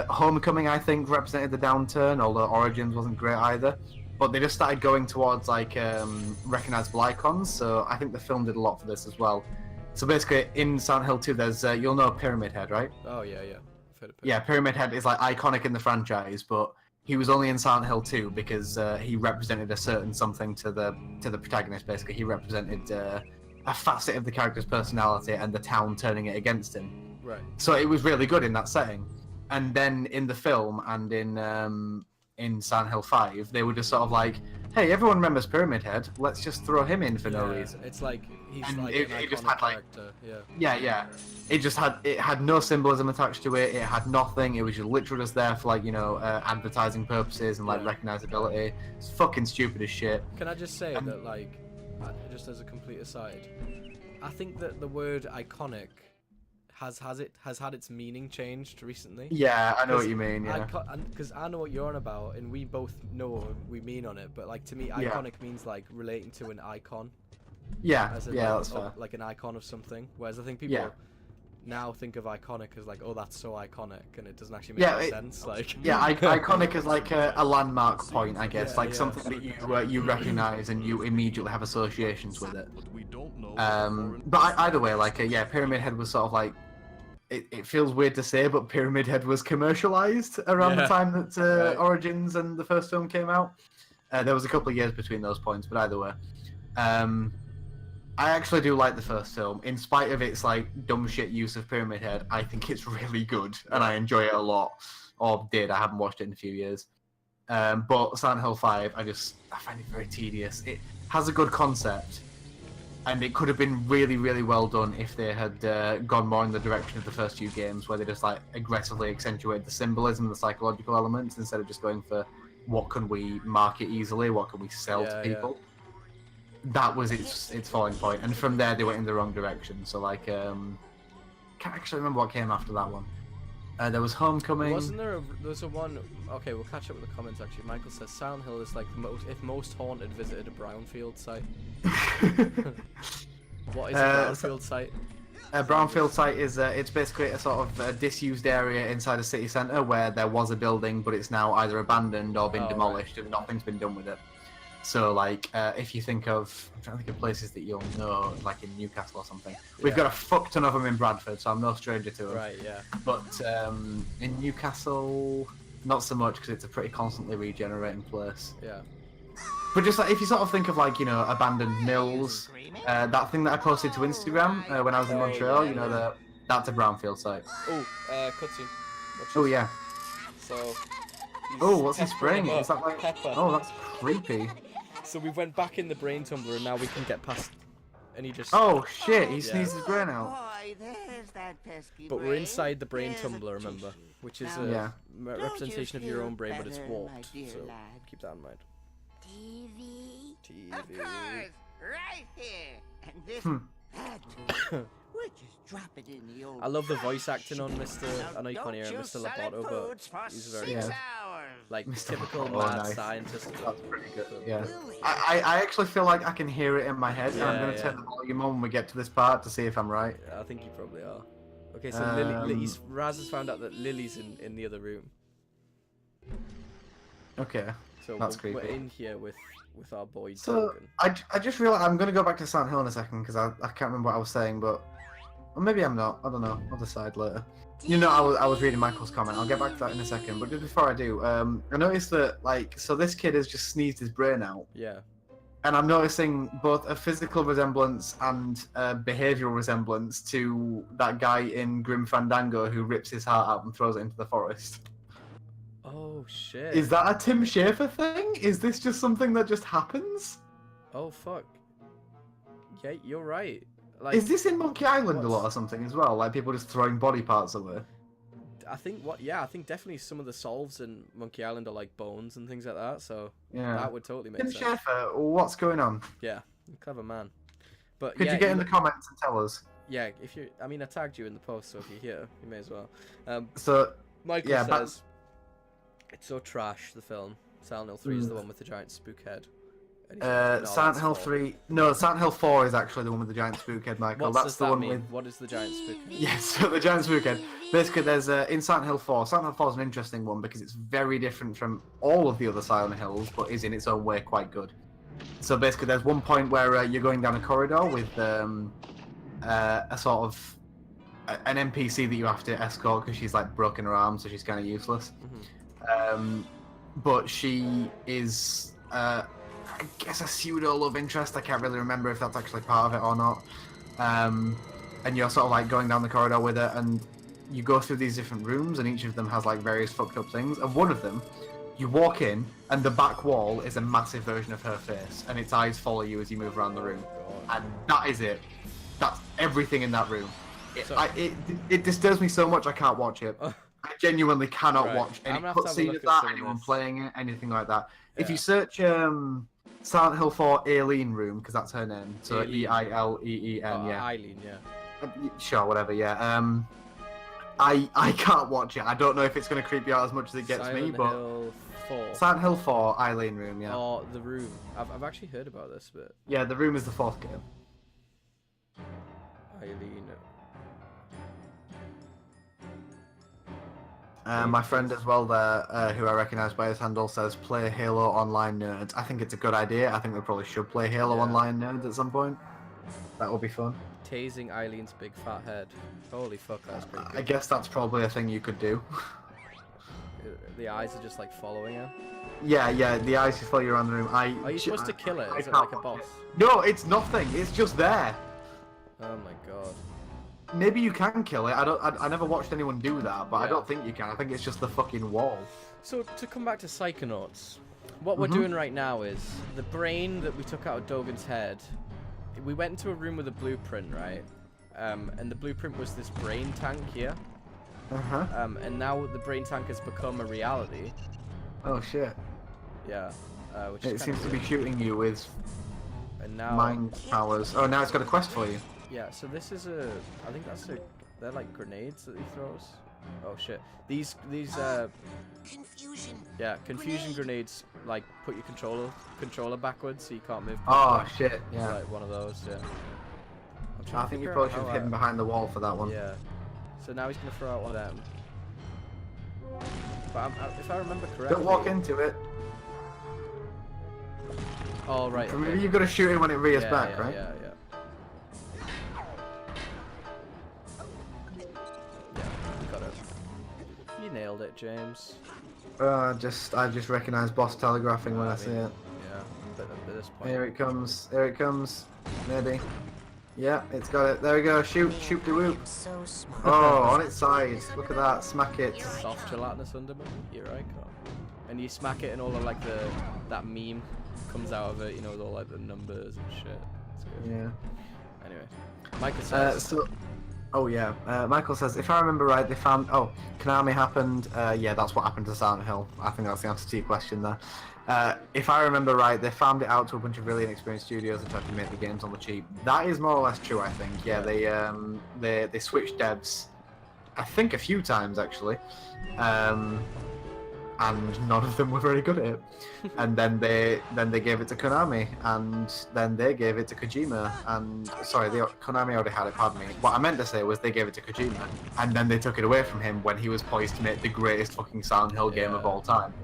Homecoming, I think, represented the downturn, although Origins wasn't great either. but they just started going towards like recognizable icons. So I think the film did a lot for this as well. So basically, in Silent Hill 2, there's you'll know Pyramid Head, right? Oh yeah, yeah. I've heard of it. Yeah, Pyramid Head is like iconic in the franchise, but he was only in Silent Hill 2 because he represented a certain something to the protagonist. Basically, he represented a facet of the character's personality and the town turning it against him. Right. So it was really good in that setting. And then in the film and in Silent Hill 5, they were just sort of like, hey, everyone remembers Pyramid Head. Let's just throw him in for no reason. It's like he's And like it an just iconic had, like- character. Yeah. Yeah. It had no symbolism attached to it. It had nothing. It was just literally just there for like advertising purposes and like Yeah. recognizability. It's fucking stupid as shit. Can I just say that, like, just as a complete aside, I think that the word iconic has had its meaning changed recently. Yeah, I know what you mean. Yeah. Because I know what you're on about, and we both know what we mean on it. But like to me, iconic means like relating to an icon. Yeah, As in, yeah, like, that's fair. like an icon of something. Whereas I think people Yeah. now think of iconic as like, oh, that's so iconic, and it doesn't actually make Yeah, any it- sense. Like, Yeah, iconic is like a landmark point, I guess, Yeah, like yeah. something that you recognize and you immediately have associations with it. But we don't know. But either way, like yeah, Pyramid Head was sort of like it feels weird to say, but Pyramid Head was commercialized around the Yeah. time that Right. Origins and the first film came out. There was a couple of years between those points, but either way, I actually do like the first film, in spite of its like dumb shit use of Pyramid Head. I think it's really good, and I enjoy it a lot. Or did. I haven't watched it in a few years. But Silent Hill 5, I find it very tedious. It has a good concept, and it could have been really, really well done if they had gone more in the direction of the first few games, where they just like aggressively accentuate the symbolism, the psychological elements, instead of just going for what can we market easily, what can we sell to Yeah, people. That was its falling point, and from there they went in the wrong direction. So like, can't actually remember what came after that one. There was Homecoming. wasn't there there's a one? Okay, we'll catch up with the comments actually. Michael says Silent Hill is like the most haunted visited a brownfield site. What is a brownfield site? A brownfield site is it's basically a sort of disused area inside a city centre where there was a building, but it's now either abandoned or been Oh, demolished, and nothing's been done with it. So like, if you think of, I'm trying to think of places that you'll know, like in Newcastle or something. We've Yeah. got a fuck ton of them in Bradford, so I'm no stranger to them. Right, yeah. But in Newcastle, not so much because it's a pretty constantly regenerating place. Yeah. But just like if you sort of think of like abandoned mills, that thing that I posted to Instagram when I was in Oh, Montreal, yeah, that's a brownfield site. Oh, cutscene. Oh yeah. So. Oh, what's he peppering spraying? him Is up. that like? Pepper. Oh, that's creepy. So we went back in the brain tumbler, and now we can get past. And he just. Oh shit! He Yeah. sneezed his brain out. Boy, there's that pesky But we're brain. inside the brain There's a tumbler, remember, tissue. which is Now, a Yeah. Don't you representation of your feel own brain, but it's better, my warped. dear So lad? keep that in mind. TV? TV. Of course, right here. And this Hmm. hat. We'll just drop it in the old I love the trash. voice acting on Mr. I know you can't Don't hear you Mr. sell Labato, foods for but he's very 6 Yeah. hours. like Mr. typical Labato, mad nice. scientist. That's pretty good. So- Yeah. Really? I actually feel like I can hear it in my head, and I'm Yeah, gonna yeah. turn the volume on when we get to this part to see if I'm right. I think you probably are. Okay, so Lily, Um, Raz has found out that Lily's in the other room. Okay. So That's we're creepy. in here with our boy So Duncan. I just realized I'm gonna go back to Silent Hill in a second because I can't remember what I was saying, but or maybe I'm not. I don't know. I'll decide later. I was reading Michael's comment. I'll get back to that in a second. But just before I do, I noticed that so this kid has just sneezed his brain out, Yeah. and I'm noticing both a physical resemblance and a behavioural resemblance to that guy in Grim Fandango who rips his heart out and throws it into the forest. Oh shit. Is that a Tim Schafer thing? Is this just something that just happens? Oh fuck. Yeah, you're right. Like Is this in Monkey Island a lot what's- or something as well? Like people just throwing body parts away? I think I think definitely some of the solves in Monkey Island are like bones and things like that. So Yeah. that would totally make Tim sense. Schafer, what's going on? Yeah, clever man. But Could yeah, you get in the comments and tell us? Yeah, if you, I mean, I tagged you in the post, so if you're here, you may as well. So, Michael yeah, says it's so trash. The film Silent Hill 3 is the Mm. one with the giant spook head. No, Silent that's Hill 4. 3. No, Silent Hill 4 is actually the one with the giant spook head, Michael. What That's does the that one mean? with. What is the giant spook? Yes, so the giant spook head. Basically, there's in Silent Hill 4. Silent Hill 4 is an interesting one because it's very different from all of the other Silent Hills, but is in its own way quite good. So basically, there's one point where you're going down a corridor with a sort of an NPC that you have to escort because she's like broken her arm, so she's kind of useless. But she is, I guess, a pseudo love interest. I can't really remember if that's actually part of it or not. And you're sort of like going down the corridor with her, and you go through these different rooms, and each of them has like various fucked up things. And one of them, you walk in, and the back wall is a massive version of her face, and its eyes follow you as you move around the room. And that is it. That's everything in that room. It disturbs me so much I can't watch it. I genuinely cannot watch any cutscene of that, anyone playing it, anything like that. If you search Silent Hill 4 Aileen room, because that's her name, so Eileen, Eileen, yeah. Sure, whatever, yeah. I can't watch it. I don't know if it's going to creep you out as much as it gets me, but... Hill 4. Silent Hill 4 Eileen room, yeah. Oh, the room. I've actually heard about this, but... Yeah, the room is the 4th game. Eileen. My friend as well there, who I recognise by his handle, says play Halo Online Nerds. I think it's a good idea. I think we probably should play Halo Online Nerds at some point. That would be fun. Tasing Eileen's big fat head. Holy fuck, that's pretty good. I guess that's probably a thing you could do. The eyes are just like following her. Yeah, the eyes just follow you around the room. Are you supposed to kill it? Is it like a boss? No, it's nothing. It's just there. Oh my god. Maybe you can kill it. I never watched anyone do that, but I don't think you can. I think it's just the fucking wall. So to come back to Psychonauts, what we're doing right now is the brain that we took out of Dogen's head. We went into a room with a blueprint, right? And the blueprint was this brain tank here. And now the brain tank has become a reality. Oh shit. Yeah. Which it is seems to weird. be shooting you with now mind powers. Oh, now it's got a quest for you. Yeah, so this is I think they're like grenades that he throws. Oh shit. These Confusion. Yeah, confusion grenades like put your controller backwards so you can't move. Oh shit, yeah. Like one of those, yeah. I think you probably should have hidden behind the wall for that one. Yeah. So now he's gonna throw out one of them. But if I remember correctly... Don't walk into it. Oh, right. Remember, you've got to shoot it when it rears back, right? Yeah, you got it. You nailed it, James. I just recognise boss telegraphing when I see it. Yeah, but at this point... Here it comes. Here it comes. Maybe. Yeah, it's got it. There we go. Shoot the whoop. So smart. Oh, on its side. Look at that. Smack it. Soft gelatinous underbelly. You're right, Carl. And you smack it and all of like that meme comes out of it, you know, with all like the numbers and shit. It's good. Yeah. Anyway, Michael says... Michael says, if I remember right, they found... Oh, Konami happened... yeah, that's what happened to Silent Hill. I think that's the answer to your question there. If I remember right, they farmed it out to a bunch of really inexperienced studios and tried to make the games on the cheap. That is more or less true, I think. Yeah, they switched devs, I think a few times actually, and none of them were very good at it. And then they gave it to Konami, and then they gave it to Kojima. And sorry, Konami already had it. Pardon me. What I meant to say was they gave it to Kojima, and then they took it away from him when he was poised to make the greatest fucking Silent Hill game of all time.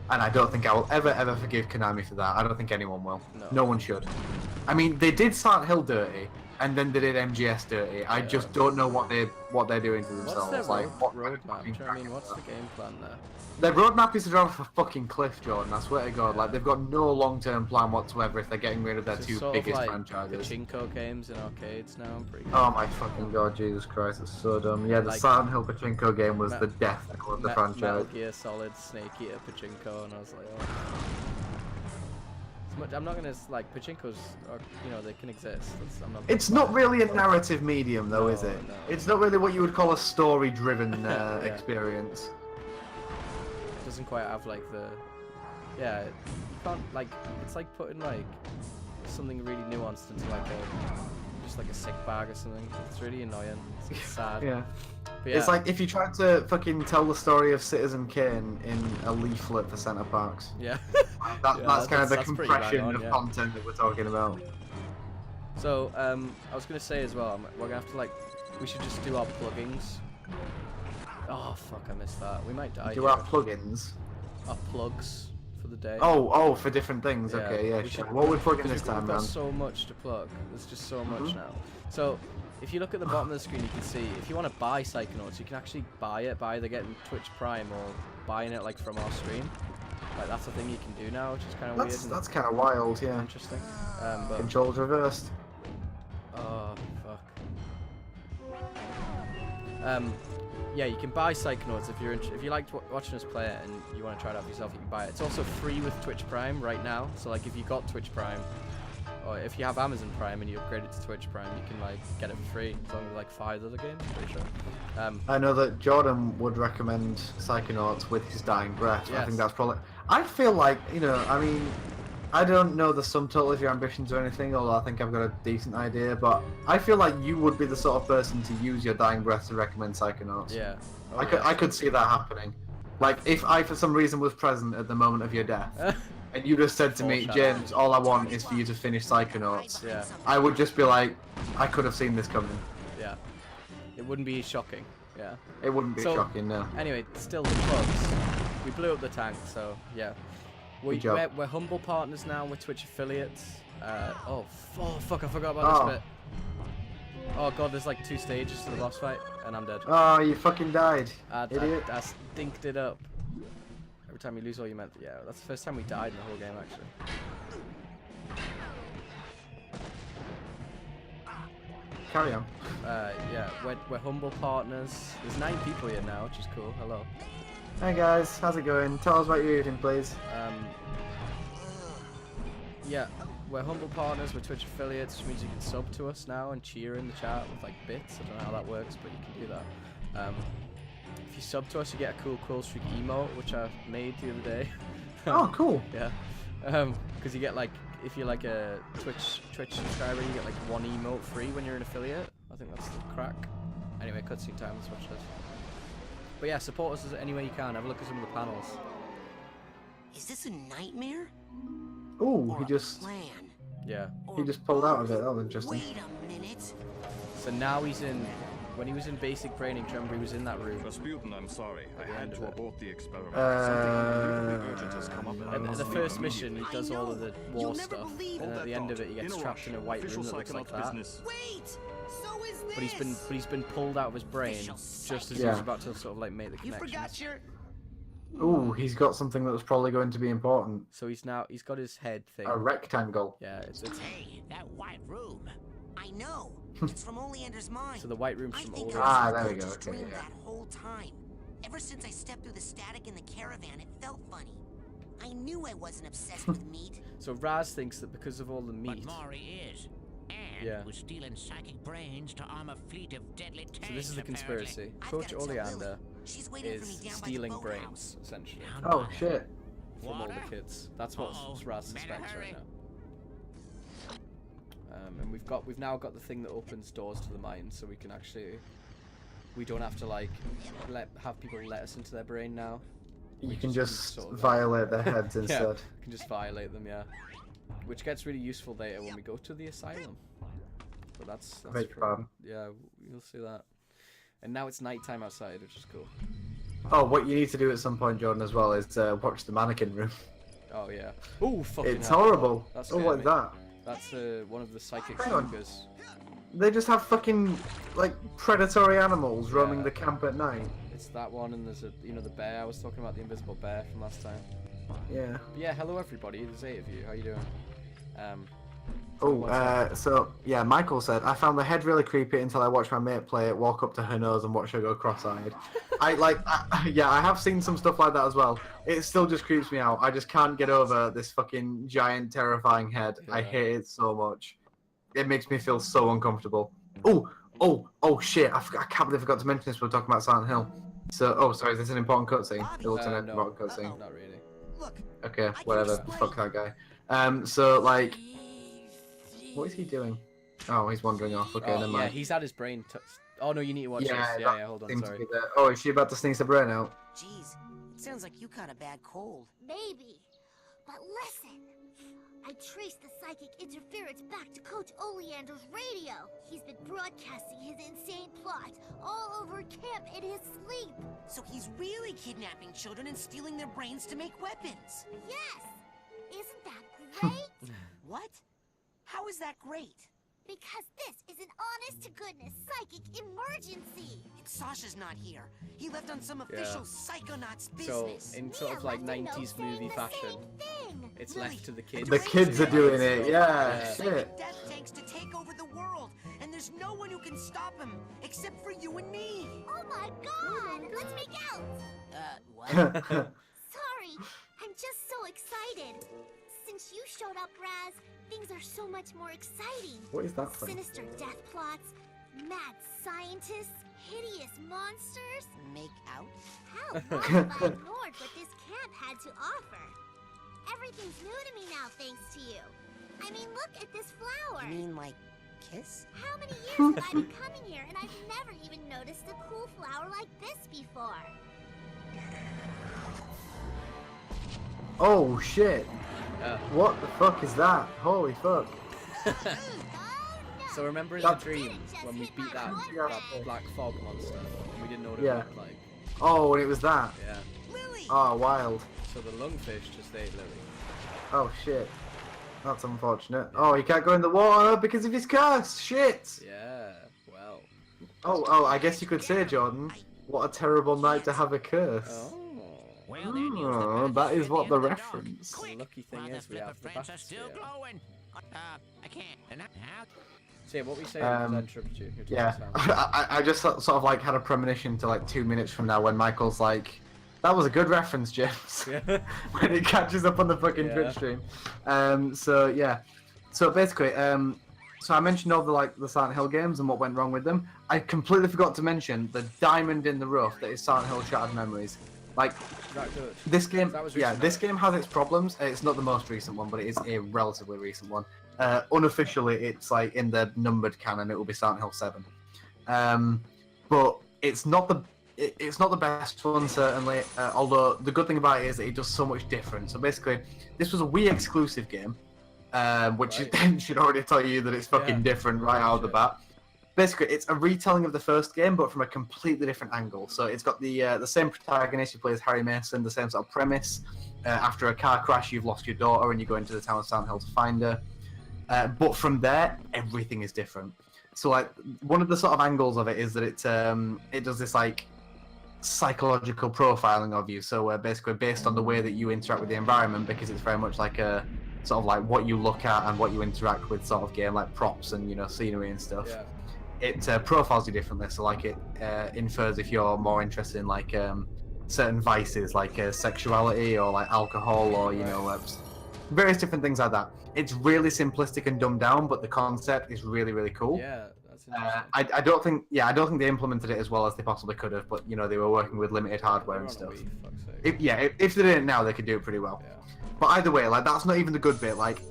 And I don't think I will ever forgive Konami for that. I don't think anyone will. No one should. I mean, they did Silent Hill dirty, and then they did MGS dirty. I just don't know what they're doing to themselves. What's their what roadmap? Do you know what I mean? What's the game plan there? Their roadmap is to drive off a fucking cliff, Jordan. I swear to God. Like, they've got no long-term plan whatsoever if they're getting rid of their two biggest franchises. Pachinko games in arcades now. I'm pretty. Oh my fucking God, Jesus Christ, it's so dumb. Yeah, the Silent Hill Pachinko game was the death of the franchise. Metal Gear Solid, Snake Eater, Pachinko, and I was like, oh. I'm not gonna like Pachinko's, you know, they can exist. It's not really a narrative medium, though, is it? No. It's not really what you would call a story-driven experience. It doesn't quite have like the, you can't like. It's like putting like something really nuanced into like just like a sick bag or something. It's really annoying. It's sad. Yeah. But yeah. It's like if you tried to fucking tell the story of Citizen Kane in a leaflet for Center Parks. Yeah. That's kind of the that's pretty compression bang on, of yeah. content that we're talking about. So, I was gonna say as well, we're gonna have to we should just do our plugins. Oh fuck, I missed that. We might die. Do here. our plugins? Our plugs for the day. Oh, for different things. Okay, yeah, we sure. should- What we're plugging Because this time, we've got man? so much to plug. There's just so much Mhm. now. So, if you look at the bottom of the screen, you can see if you want to buy Psychonauts, you can actually buy it by either getting Twitch Prime or buying it from our stream. That's a thing you can do now, which is kind of weird. That's kind of wild, yeah. Interesting. But Controls reversed. oh fuck. Yeah, you can buy Psychonauts if if you liked watching us play it and you want to try it out for yourself. You can buy it. It's also free with Twitch Prime right now. So if you got Twitch Prime, or if you have Amazon Prime and you upgrade it to Twitch Prime, you can get it for free as long as 5 other games. I'm pretty sure. I know that Jordan would recommend Psychonauts with his dying breath. I Yes. think that's probably. I feel like I mean, I don't know the sum total of your ambitions or anything, although I think I've got a decent idea. But I feel like you would be the sort of person to use your dying breath to recommend Psychonauts. Yeah. Oh, I could see that happening. If I for some reason was present at the moment of your death, and you just said to me, Foreshadowing. James, all I want is for you to finish Psychonauts, Yeah. I would just be like, I could have seen this coming. Yeah. It wouldn't be shocking. Yeah. It wouldn't be So- shocking, no. Anyway, still the plugs. We blew up the tank, so yeah. Good job. We're humble partners now. We're Twitch affiliates. Oh fuck! I forgot about this bit. Oh god, there's 2 stages to the boss fight, and I'm dead. Oh, you fucking died, idiot. I stinked it up. Every time you lose all you meant. Yeah, that's the first time we died in the whole game, actually. Carry on. Yeah, we're humble partners. There's 9 people here now, which is cool. Hello. Hey guys, how's it going? Tell us what you're eating, please. Yeah, we're humble partners, we're Twitch affiliates, which means you can sub to us now and cheer in the chat with bits. I don't know how that works, but you can do that. If you sub to us, you get a cool streak emote, which I made the other day. Oh, cool. Yeah, because you get if you're a Twitch subscriber, you get 1 emote free when you're an affiliate. I think that's the crack. Anyway, cutscene time. Let's watch this. But yeah, support us any way you can. Have a look at some of the panels. Is this a nightmare? Ooh, Or he a just plan? Yeah. he just pulled out of it. That was interesting. Wait a minute. So now he's in. When he was in basic training, remember he was in that room. Rasputin, I'm sorry. I had to abort the experiment. Uh, has come up At the first mission, he does all of the war You'll never stuff, believe- and at the end of it, he gets In a trapped rush. in a white room Official that looks like Psychonauts that. business. Wait. So is this. But he's been pulled out of his brain just as he Yeah. was about to sort of make the You connection. forgot your. ooh, he's got something that was probably going to be important. So he's got his head thing. A rectangle. Yeah, it's Hey, that white room. I know. It's from Oleander's mind. so the white room's I from think all. Ah, I there was we go, just okay, dreamed yeah. that whole time. Ever since I stepped through the static in the caravan, it felt funny. I knew I wasn't obsessed with meat. So Raz thinks that because of all the meat. But Maury is. And Yeah. was stealing psychic brains to arm a fleet of deadly tanks. So this is the apparently. conspiracy. I've Coach gotta tell Oleander Lily. She's waiting for me is down stealing by the brains, boathouse. essentially, Down Oh by- shit. from all the Water? kids. That's what Uh-oh. Raz Better suspects hurry. right now. And we've now got the thing that opens doors to the mine, so we can actually. We don't have to have people let us into their brain now. You We can can just sort of, violate their heads Yeah, instead. we can just violate them, yeah. Which gets really useful later when we go to the asylum. But that's Beg your true. pardon. Yeah, you'll see that. And now it's nighttime outside, which is cool. Oh, what you need to do at some point, Jordan, as well, is watch the mannequin room. Oh yeah. Oh fucking It's hell. horrible. That's Oh, what's that? That's one of the psychic Hang on. snookers. They just have fucking predatory animals roaming Yeah. the camp at night. It's that one, and there's the bear. I was talking about the invisible bear from last time. Yeah. But yeah, hello everybody. There's 8 of you. How you doing? Oh, what's up? so yeah, Michael said I found the head really creepy until I watched my mate play it, walk up to her nose and watch her go cross-eyed. I have seen some stuff like that as well. It still just creeps me out. I just can't get over this fucking giant, terrifying head. I Yeah. hate it so much. It makes me feel so uncomfortable. Oh shit! I can't believe I forgot to mention this. We're talking about Silent Hill. So, sorry, is this an important cutscene? It looks an No. important cutscene. Not really. Look. Okay, can whatever. explain. Fuck that guy. So like, what is he doing? Oh, he's wandering off. Okay, never yeah, mind. he's had his brain. Oh no, you need to watch Yeah, this. that Yeah, hold on. seems to Sorry. be the- Oh, is she about to sneeze her brain out? Jeez, it sounds like you caught a bad cold. Maybe. But listen. I traced the psychic interference back to Coach Oleander's radio. He's been broadcasting his insane plot all over camp in his sleep. So he's really kidnapping children and stealing their brains to make weapons. Yes! Isn't that great? What? How is that great? Because this is an honest-to-goodness psychic emergency. And Sasha's not here. He left on some official Psychonauts So, business. in sort of like 90s movie fashion, it's Lily, left to the kids. The kids are doing it, yeah, Yeah. shit. Death tanks to take over the world, and there's no one who can stop him except for you and me. Oh my god! Let's make out! What? Sorry, I'm just so excited. Since you showed up, Raz, things are so much more exciting. What is that thing? Sinister death plots, mad scientists, hideous monsters. Make out? How long have I ignored what this camp had to offer? Everything's new to me now, thanks to you. I mean, look at this flower. You mean like kiss? How many years have I been coming here, and I've never even noticed a cool flower like this before? Oh shit! Yeah. What the fuck is that? Holy fuck! Oh, no. So remember in the dream when we beat that black fog monster and we didn't know what it Yeah. looked like? Oh, and it was that. Yeah. Lily! Oh, wild. So the lungfish just ate Lily. Oh shit. That's unfortunate. Oh, he can't go in the water because of his curse. Shit. Yeah. Well. Oh, I guess you could say, Jordan, what a terrible night to have a curse. Oh. Well, then use the Oh, batteries that is at what the the end of dark. reference. The lucky thing While is we flipper have the prints are still bathysphere. glowing. I can't. And now, So yeah, what were you saying? 'Cause I interrupted you. You're Yeah, talking about- I just sort of like had a premonition to like 2 minutes from now when Michael's like, "That was a good reference, James." Yeah. When it catches up on the fucking Yeah. Twitch stream. So yeah, so basically, so I mentioned all the Silent Hill games and what went wrong with them. I completely forgot to mention the diamond in the rough that is Silent Hill Shattered Memories. Like Is that good? this game, That was yeah, recent, this wasn't it? game has its problems. It's not the most recent one, but it is a relatively recent one. Unofficially, it's like in the numbered canon, it will be Silent Hill 7. But it's not the best one certainly. Although the good thing about it is that it does so much different. So basically, this was a Wii exclusive game, which should already tell you that it's fucking Yeah. different right out of the bat. Basically, it's a retelling of the first game, but from a completely different angle. So it's got the same protagonist who plays Harry Mason, the same sort of premise. After a car crash, you've lost your daughter, and you go into the town of Silent Hill to find her. But from there, everything is different. So like one of the sort of angles of it is that it does this like psychological profiling of you. So basically, based on the way that you interact with the environment, because it's very much like a sort of like what you look at and what you interact with sort of game, like props and scenery and stuff. Yeah. It profiles you differently. So like it infers if you're more interested in like certain vices, like sexuality or like alcohol or various different things like that. It's really simplistic and dumbed down, but the concept is really really cool. Yeah, that's interesting. I don't think they implemented it as well as they possibly could have, but they were working with limited hardware They're and on a stuff. Wii, fuck's sake. If they did it now, they could do it pretty well. Yeah. But either way, like that's not even the good bit. Like,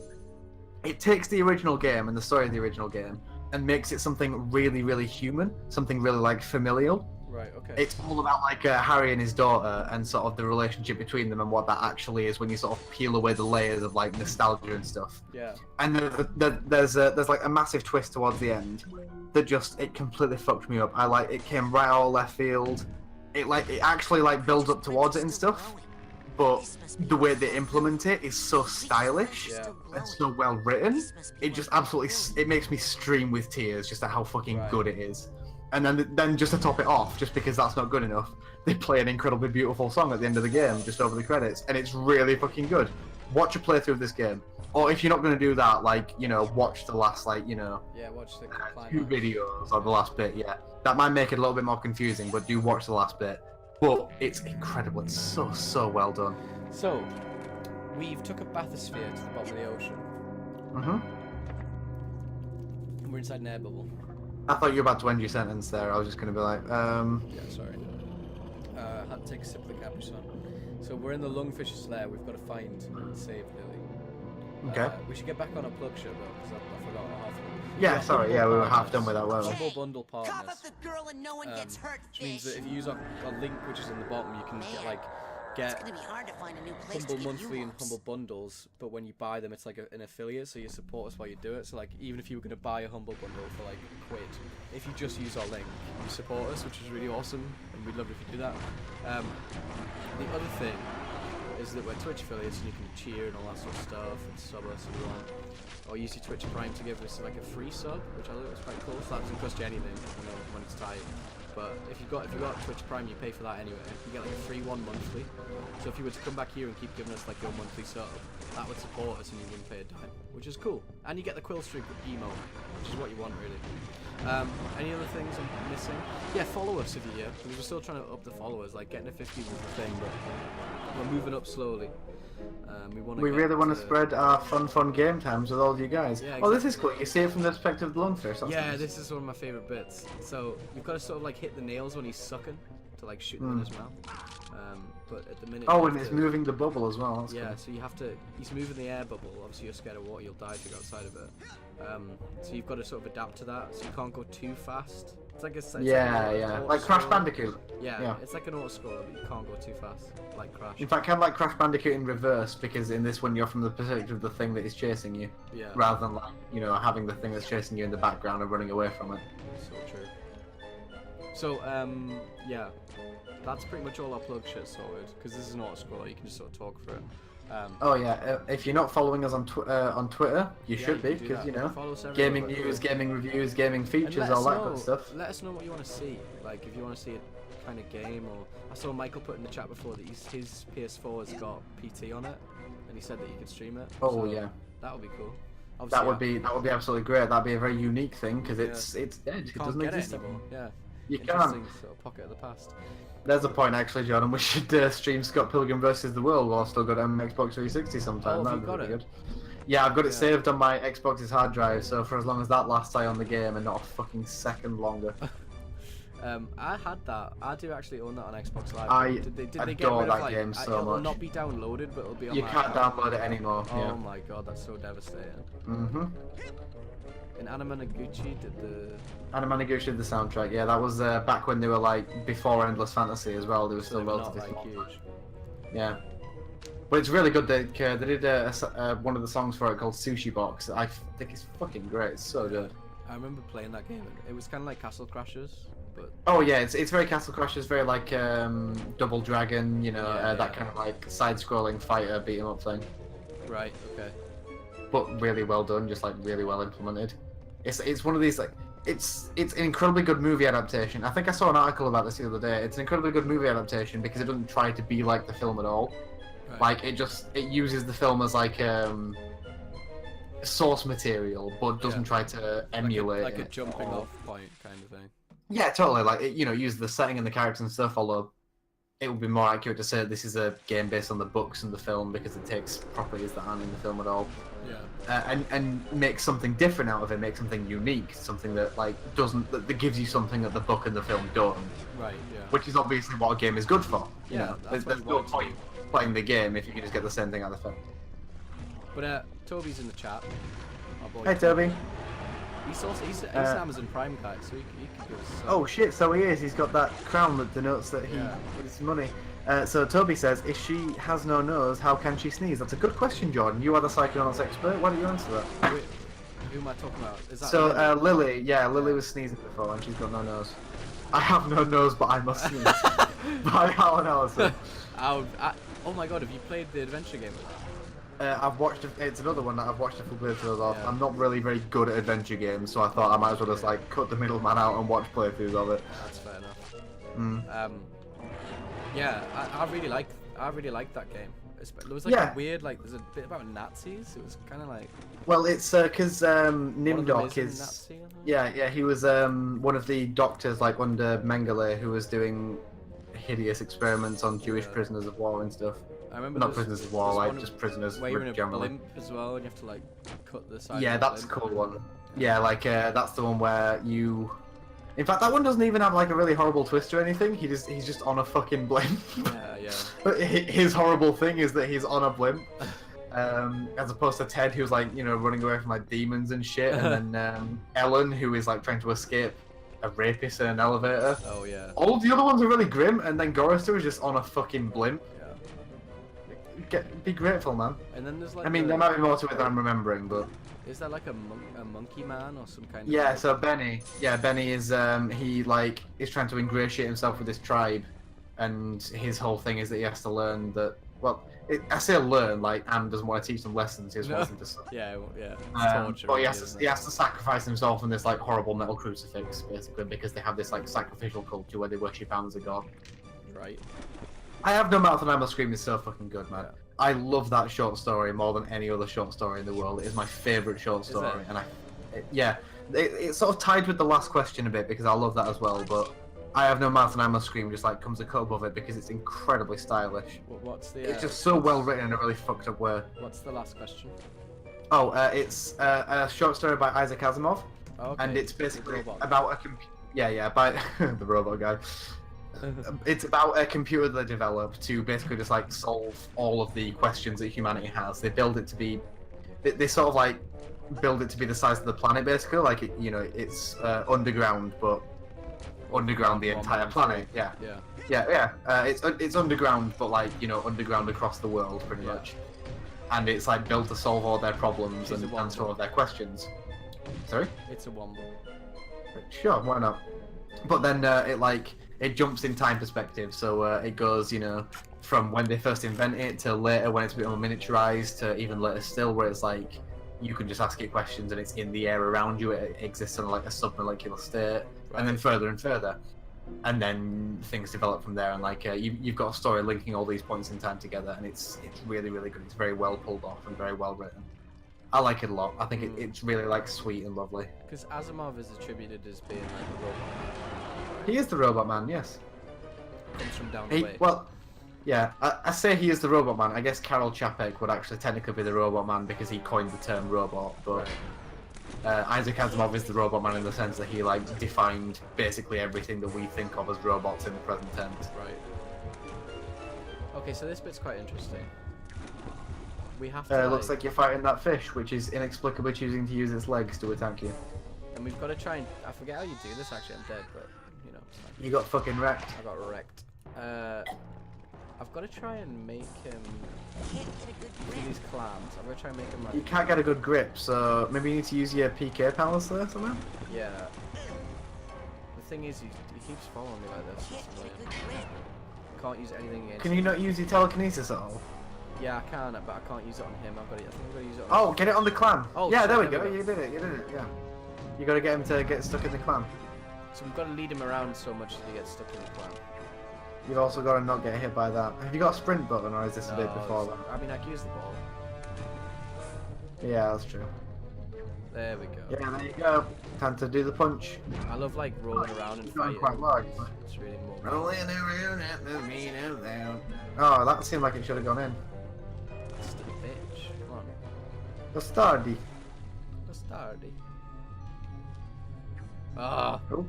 it takes the original game and the story of the original game and makes it something really, really human, something really like familial. Right. Okay. It's all about like Harry and his daughter and sort of the relationship between them and what that actually is when you sort of peel away the layers of like nostalgia and stuff. Yeah. And there's like a massive twist towards the end that it completely fucked me up. It came right out of left field. It actually like builds up towards it and stuff. But the way they implement it is so stylish Yeah. and so well written. It just absolutely it makes me stream with tears just at how fucking Right. good it is. And then just to top it off, just because that's not good enough, they play an incredibly beautiful song at the end of the game, just over the credits, and it's really fucking good. Watch a playthrough of this game, or if you're not going to do that, watch the last Yeah. Watch the climax. 2 videos or the last bit. Yeah, that might make it a little bit more confusing, but do watch the last bit. But it's incredible. It's so well done. So, we've took a bathysphere to the bottom of the ocean, and we're inside an air bubble. I thought you were about to end your sentence there. I was just going to be like, Yeah, sorry. Had to take a sip of the Capri Sun. So we're in the lungfish's lair. We've got to find and save Lily. Okay. We should get back on a plug shot though, because I forgot half of it. Yeah, sorry. Yeah, we were half partners. done with that, weren't we? Humble bundle Cough partners. up the girl and no one gets hurt, Which means fish. that if you use our link, which is in the bottom, you can get like It's get gonna be hard to find a new place Humble to give Monthly you and hopes. Humble Bundles, but when you buy them, it's like an affiliate, so you support us while you do it. So like, even if you were going to buy a Humble Bundle for like £1, if you just use our link, you support us, which is really awesome, and we'd love it if you do that. The other thing is that we're Twitch affiliates, and you can cheer and all that sort of stuff, and sub us if you want. Or use your Twitch Prime to give us like a free sub, which I thought was quite cool. So that doesn't cost you anything, you know, when it's tight. But if you've got Twitch Prime, you pay for that anyway. You get like a free one monthly. So if you were to come back here and keep giving us like your monthly sub, that would support us and you wouldn't pay a dime, which is cool. And you get the Quill Streak emote, which is what you want really. Any other things I'm missing? Yeah, follow us if you're here, because we're still trying to up the followers. Like getting to 50 was the thing, but we're moving up slowly. We really want to spread our fun game times with all you guys. Yeah, Oh, this is cool. You see it from the perspective of the lungfish. That's Yeah, nice. this is one of my favourite bits. So you've got to sort of like hit the nails when he's sucking to like shoot them in his mouth. But at the minute. Oh, you and have it's to- moving the bubble as well. That's Yeah, cool. so you have to. He's moving the air bubble. Obviously, you're scared of water. You'll die if you go outside of it. So you've got to sort of adapt to that. So you can't go too fast. It's like it's Yeah, like yeah. an Like Crash auto-scroller. Bandicoot. Yeah, Yeah. it's like an auto-scroller, but you can't go too fast, like Crash. In fact, kind of like Crash Bandicoot in reverse, because in this one you're from the perspective of the thing that is chasing you, Yeah, rather than like, you know, having the thing that's chasing you in the background and running away from it. so true. So, yeah, that's pretty much all our plug shit sorted, because this is an auto-scroller, you can just sort of talk for it. Oh yeah, if you're not following us on Twitter, you Yeah, should be, you can do because that. you know, Follow us everywhere, gaming but news, cool. gaming reviews, gaming And features, let all us that good know- stuff. Let us know what you want to see. Like, if you want to see a kind of game, or I saw Michael put in the chat before that his PS4 has got PT on it, and he said that you could stream it. Oh so yeah, that would be cool. that Obviously, would be absolutely great. That'd be a very unique thing because Yeah. it's dead. you It can't doesn't get exist it anymore. Yeah, You interesting can't. sort of pocket of the past. There's a point actually, John, and we should stream Scott Pilgrim versus the World while I've still got it on Xbox 360 sometime. Oh, have That'd you be got really it? good. Yeah, I've got it Yeah. saved on my Xbox's hard drive, so for as long as that lasts, I own the game and not a fucking second longer. I had that. I do actually own that on Xbox Live. I did they get adore rid of, that like, game so it'll much. not be downloaded, but it'll be on You my can't account. download it anymore. Oh Yeah. my god, that's so devastating. Mhm. And Anima Noguchi did the. Anamanaguchi did the soundtrack. Yeah, that was back when they were like before Endless Fantasy as well. They were So still they're not relatively like small. huge. Yeah. But it's really good. They did one of the songs for it called Sushi Box. I think it's fucking great. It's so good. I remember playing that game. It was kind of like Castle Crashers, but Oh yeah, it's very Castle Crashers, very like Double Dragon, you know, Yeah, that yeah. kind of like side-scrolling fighter beat 'em up thing. right, okay. But really well done, just like really well implemented. It's one of these like it's an incredibly good movie adaptation. I think I saw an article about this the other day. It's an incredibly good movie adaptation because it doesn't try to be like the film at all. Right. Like it uses the film as like source material, but doesn't Yeah. try to emulate like a it jumping or- off point kind of thing. Yeah, totally. Like it, you know, use the setting and the characters and stuff. Although it would be more accurate to say this is a game based on the books and the film because it takes properties that aren't in the film at all, Yeah. and make something different out of it. Make something unique, something that like that gives you something that the book and the film don't. Right, yeah. Which is obviously what a game is good for. You Yeah, know, that's what there's you no want it to point playing the game if you can just get the same thing out of the film. But Toby's in the chat. Our boy Hey Toby. He's an Amazon Prime guy, so he could give us. Oh shit, so he is. He's got that crown that denotes that Yeah. is money. So Toby says, if she has no nose, how can she sneeze? That's a good question, Jordan. You are the Psychonauts expert. Why don't you answer that? Wait, who am I talking about? Is that So Lily? Lily was sneezing before and she's got no nose. I have no nose, but I must sneeze. By Alan Allison. Oh my god, have you played the adventure game with that? I've watched. It's another one that I've watched a full playthroughs of. Yeah. I'm not really very good at adventure games, so I thought I might as well just like cut the middleman out and watch playthroughs of it. That's fair enough. Mm. Yeah, I really liked that game. There was like Yeah. a weird there's a bit about Nazis. It was kind of like Well, it's because one of them Nimdok is a is. Nazi. I think? Yeah, he was one of the doctors like under Mengele who was doing hideous experiments on Jewish Yeah. prisoners of war and stuff. I remember Not there's- prisoners of war, there's like one just prisoners where you're in a generally. blimp as well, and you have to like cut the side. Yeah, of the that's a blimp. cool one. Yeah, like that's the one where you. In fact, that one doesn't even have like a really horrible twist or anything. He's just on a fucking blimp. Yeah. But his horrible thing is that he's on a blimp, as opposed to Ted, who's like running away from like demons and shit, and then Ellen, who is like trying to escape a rapist in an elevator. Oh yeah. All of the other ones are really grim, and then Gorister is just on a fucking blimp. Yeah. be grateful, man. And then there's like. I mean, there might be more to it than I'm remembering, but. Is there like a monkey man or some kind of? Yeah. So Benny. Yeah, Benny is he like is trying to ingratiate himself with this tribe, and his whole thing is that he has to learn that. Well, I say learn like Anne doesn't want to teach them lessons. He just wants them to. Yeah. It's torture, but really, he has to sacrifice himself in this like horrible metal crucifix, basically, because they have this like sacrificial culture where they worship Anne as a god. Right. I Have No Mouth and I'm a Scream is so fucking good, man. Yeah. I love that short story more than any other short story in the world. It is my favourite short story, and it's sort of tied with the last question a bit because I love that as well. But I Have No Mouth and I Must Scream just like comes a cut above it because it's incredibly stylish. What's the? It's just so well written in a really fucked up way. What's the last question? Oh, it's a short story by Isaac Asimov, Okay. and it's basically robot. about by the robot guy. It's about a computer they develop to basically just like solve all of the questions that humanity has. They build it to be, they sort of like build it to be the size of the planet, basically. Like it's underground, but underground the entire planet. Yeah. It's underground, but like underground across the world, pretty much. And it's like built to solve all their problems and answer all of their questions. Sorry? It's a womble. Sure, why not? But then it jumps in time perspective, so it goes, from when they first invent it to later when it's become miniaturized to even later still, where it's like you can just ask it questions and it's in the air around you. It exists in like a submolecular state, and then further and further, and then things develop from there. And like you've got a story linking all these points in time together, and it's really really good. It's very well pulled off and very well written. I like it a lot. I think it's really like sweet and lovely. Because Asimov is attributed as being like a robot. He is the robot man, yes. Comes from down the way. Well, yeah, I say he is the robot man. I guess Karel Čapek would actually technically be the robot man because he coined the term robot, but Isaac Asimov is the robot man in the sense that he like defined basically everything that we think of as robots in the present tense. Right. Okay, so this bit's quite interesting. We have to. It looks like you're fighting that fish, which is inexplicably choosing to use its legs to attack you. And we've got to try and. I forget how you do this. Actually, I'm dead, but it's fine. You got fucking wrecked. I got wrecked. I've got to try and make him. Do these clams. I'm gonna try and make him. You can't get a good grip, so maybe you need to use your PK powers there somehow. Yeah. The thing is, he keeps following me like this. I can't use anything against Can you him. not use your telekinesis at all? Yeah, I can, but I can't use it on him. I think I'm gonna use it on. Oh, get it on the clam. Oh, yeah, shit, there we there go. we go. You did it. Yeah. You got to get him to get stuck in the clam. So we've got to lead him around so much that he gets stuck in the clam. You've also got to not get hit by that. Have you got a sprint button, or is this a bit No, before that? I mean, I can use the ball. Yeah, that's true. There we go. Yeah, there you go. Time to do the punch. I love like rolling around and You're going fighting. quite large. It's really more. Rolling around at the mean of down. Oh, that seemed like it should have gone in. Just a bitch. Come on. Bastardi. Bastardi. Ah, Oh,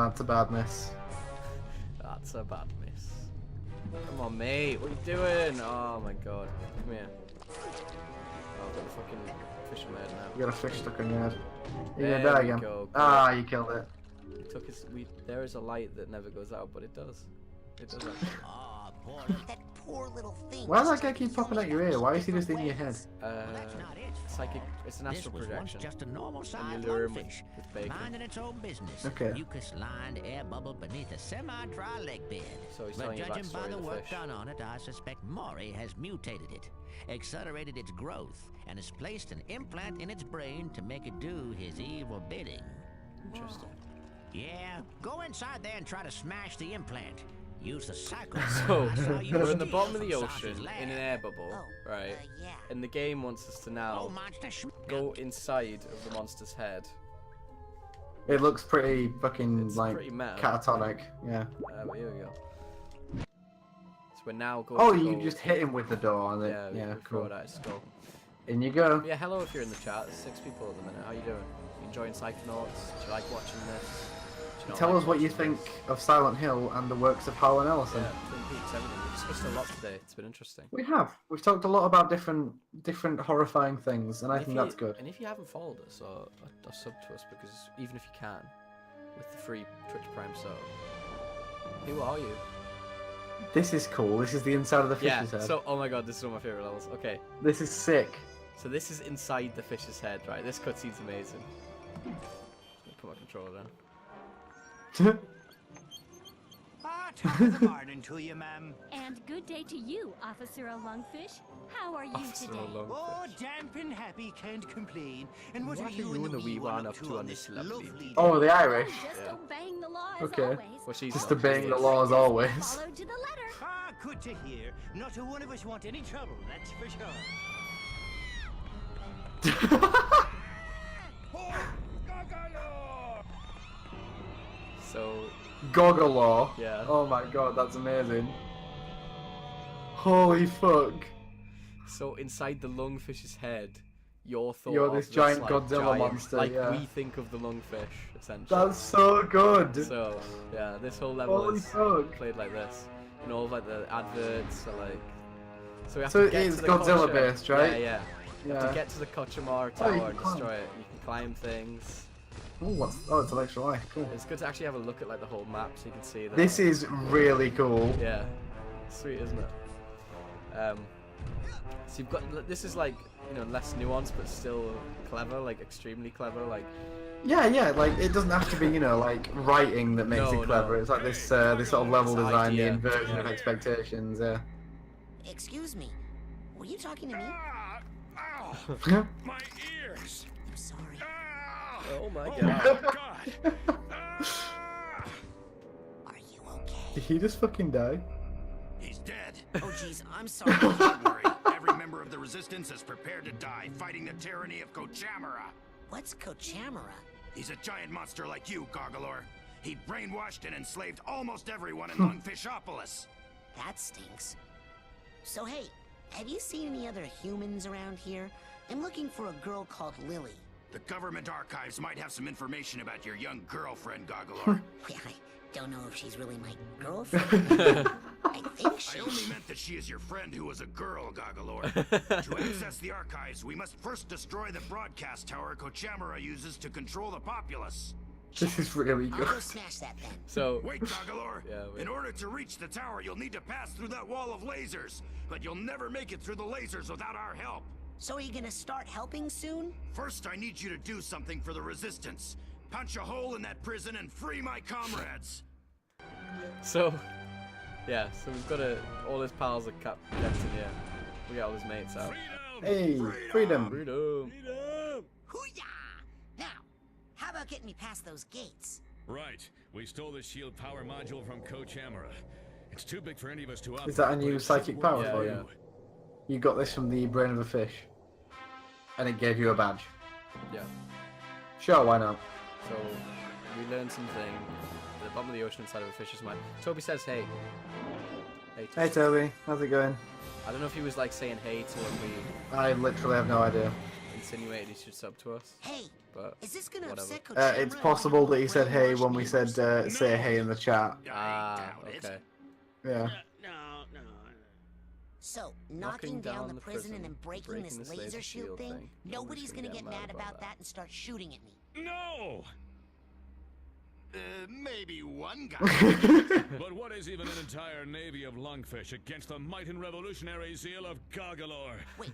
that's a bad miss. that's a bad miss. Come on, mate. What are you doing? Oh my god. Come here. Oh, I've got the fucking fish in my head now. You got a fish stuck in your head. You're There gonna die we again. go. Ah, you killed it. He took his. There is a light that never goes out, but it does. It does. Actually. Oh, boy. That poor little thing. Why does that guy keep popping out your ear? Why is he just in your head? Well, that's not it. Psychic. It's an This astral was once projection. just a normal And sized you lure him with lungfish, bacon. minding its own business. Okay. Mucus-lined air bubble beneath a semi-dry lake bed. So he's But telling you judging by backstory the of the work fish. done on it, I suspect Maury has mutated it, accelerated its growth, and has placed an implant in its brain to make it do his evil bidding. Interesting. Yeah, go inside there and try to smash the implant. Use the cycle. So I saw you we're in the steal bottom of from the Sasha's ocean lab. in an air bubble, Oh, right? yeah. And the game wants us to Oh, now monster go inside of the monster's head. It looks pretty fucking It's like pretty meta. catatonic. Yeah. But here we go. So we're now going. Oh, to you go, just hit him with the door and Yeah, then we throw cool. it at his skull. In you go. Yeah, hello if you're in the chat. There's 6 people at the minute. How you doing? You enjoying Psychonauts? Do you like watching this? Do you not Tell like us what you watching think this? of Silent Hill and the works of Harlan Ellison. Yeah, Twin Peaks, everything. We've discussed a lot today. It's been interesting. We have. We've talked a lot about different horrifying things, and I And think if that's good. And if you haven't followed us or sub to us, because even if you can, with the free Twitch Prime sub, who are you? This is cool. This is the inside of the Yeah, fish's head. so, oh my god, this is one of my favourite levels. Okay, This is sick. so this is inside the fish's head, right? This cutscene's amazing. Put my controller down. Top of the morning to you, ma'am. And good day to you, Officer Lungfish. How are you Officer today? Oh, Lungfish. damp and happy, can't complain. And what, What are you and the wee one up to on this lovely Oh, the Irish. Just Yeah. obeying the law as Okay. always. Well, she's Just not. obeying the law as always. Followed to the letter. Ah, good to hear. Not a one of us want any trouble, that's for sure. So, Goggle law. yeah. Oh my god, that's amazing. Holy fuck. So inside the lungfish's head, your thought You're of this this, giant like, Godzilla monster, like yeah. we think of the lungfish, essentially. That's so good. So yeah, this whole level Holy is fuck. played like this, and all of like the adverts are like. So we have So to get it's to the Godzilla Kocha. based, right? Yeah, yeah. You have Yeah. to get to the Kochimar Oh, Tower you and can climb. destroy it. You can climb things. Oh, it's an extra life. Cool. It's good to actually have a look at like the whole map so you can see that. This is really cool. Yeah, sweet, isn't it? So you've got this is like less nuanced but still clever, like extremely clever, like. Yeah, like it doesn't have to be, like writing that makes No, it clever. no. It's like this sort of level This design, the idea. inversion of Yeah. expectations. Yeah. Excuse me. Were you talking to me? Ow! My ears! I'm sorry. Oh my Oh god. my god! Ah! Are you okay? Did he just fucking die? He's dead. Oh jeez, I'm sorry. Don't worry. Every member of the Resistance is prepared to die, fighting the tyranny of Kochamara. What's Kochamara? He's a giant monster like you, Gargalor. He brainwashed and enslaved almost everyone in Lungfishopolis. That stinks. So hey, have you seen any other humans around here? I'm looking for a girl called Lily. The government archives might have some information about your young girlfriend, Gargalor. I don't know if she's really my girlfriend. I think she I only meant that she is your friend who was a girl, Gargalor. To access the archives, we must first destroy the broadcast tower Kochamara uses to control the populace. This is really I'll good. go smash that then. So Wait, Gargalor! Yeah, wait. In order to reach the tower, you'll need to pass through that wall of lasers. But you'll never make it through the lasers without our help. So are you gonna start helping soon? First, I need you to do something for the Resistance. Punch a hole in that prison and free my comrades. So we've got all his pals are kept in here. We got all his mates out. Hey, freedom. Freedom. Hoo-yah! Now, how about getting me past those gates? Right. We stole the shield power module from Kochamara. It's too big for any of us to operate. Is that a but new it should psychic work power Yeah, for yeah. you? You got this from the brain of a fish. And it gave you a badge. Yeah. Sure, why not? So we learned something. At the bottom of the ocean inside of a fish's mind. Toby says hey. Hey, Hey Toby, how's it going? I don't know if he was like saying hey to when we I literally have no idea. insinuated he should sub to us, Hey, but is this gonna whatever. upset Kochamara? It's possible that he said hey when we said say hey in the chat. Ah, okay. Yeah. So, knocking down the prison and then breaking this laser shield thing? Nobody's gonna get mad about that and start shooting at me. No! Maybe one guy. But what is even an entire navy of lungfish against the might and revolutionary zeal of Gargalor? Wait,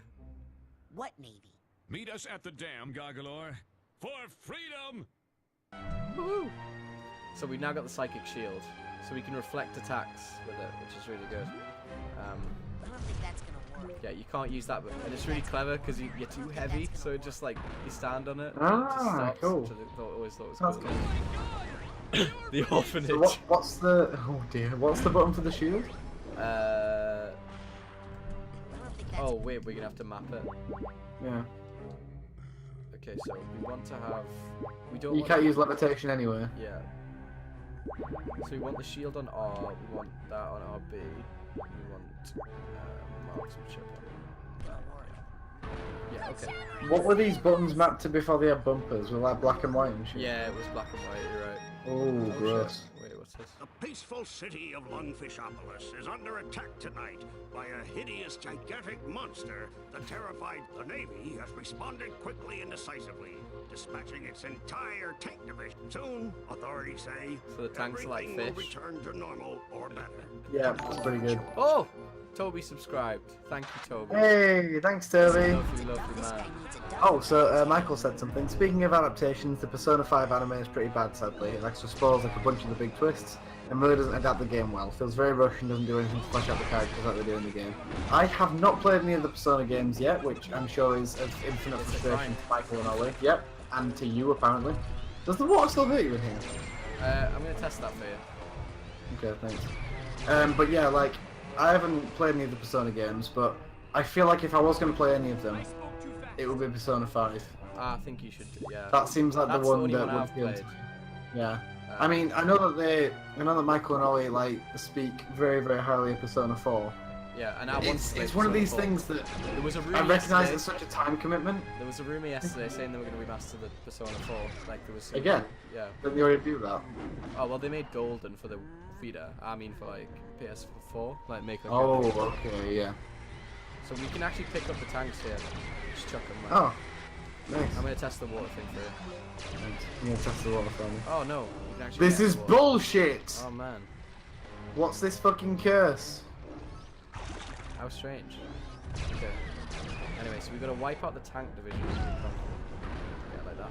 what navy? Meet us at the dam, Gargalor, for freedom! Woohoo! So we've now got the psychic shield, so we can reflect attacks with it, which is really good. I don't think that's gonna work. Yeah, you can't use that, and it's really clever because you're too heavy, so it just like you stand on it. And it just Ah, stops, cool. which I always thought was That's cool. cool. The orphanage. So what's the what's the button for the shield? I don't think that's Oh wait, we're gonna have to map it. Yeah. Okay, so we want to have. We don't. You want can't use levitation anywhere. Yeah. So we want the shield on R. We want that on RB. We want marksmanship on. Yeah. Okay. What were these buttons mapped to before they had bumpers? Were like black and white and shit? Yeah, it was black and white. You're right. Oh, shit. gross. Wait, what's this? The peaceful city of Lungfishopolis is under attack tonight by a hideous, gigantic monster that terrified the Navy has responded quickly and decisively. dispatching its entire tank division. Soon, authorities say, So the tanks are like everything will fish. return to normal or better. Yeah, it's pretty good. Oh, Toby subscribed. Thank you, Toby. Hey, thanks, Toby. Lovely, lovely man. Oh, so Michael said something. Speaking of adaptations, the Persona 5 anime is pretty bad, sadly. It actually spoils like a bunch of the big twists, and really doesn't adapt the game well. Feels very rushed and doesn't do anything to flesh out the characters like they do in the game. I have not played any of the Persona games yet, which I'm sure is of infinite frustration to Michael and Ollie. Yep, and to you apparently. Does the water still hurt you in here? I'm gonna test that for you. Okay, thanks. But yeah, like, I haven't played any of the Persona games, but I feel like if I was going to play any of them, it would be Persona 5. I think you should, yeah. That seems like That's the one only that one would I've feel. played. Yeah. I mean, I know that Michael and Ollie like speak very, very highly of Persona 4. Yeah, and I want to play It's one of Persona these 4. things that There was a rumor I recognise yesterday- as such a time commitment. There was a rumor yesterday saying they were going to remaster the Persona 4. Like there was some, Again? Yeah. Didn't they already do that? Oh well, they made Golden for the Vita. I mean for like PS4, like make them. Oh, okay, yeah. So we can actually pick up the tanks here. Just chuck them. Oh, nice. I'm gonna test the water thing for you. Thanks. I'm gonna test the water for me. Oh no, you can actually. This get is the water. bullshit! Oh man, What's this fucking curse? how strange. Okay. Anyway, so we gotta wipe out the tank division. Yeah, like that.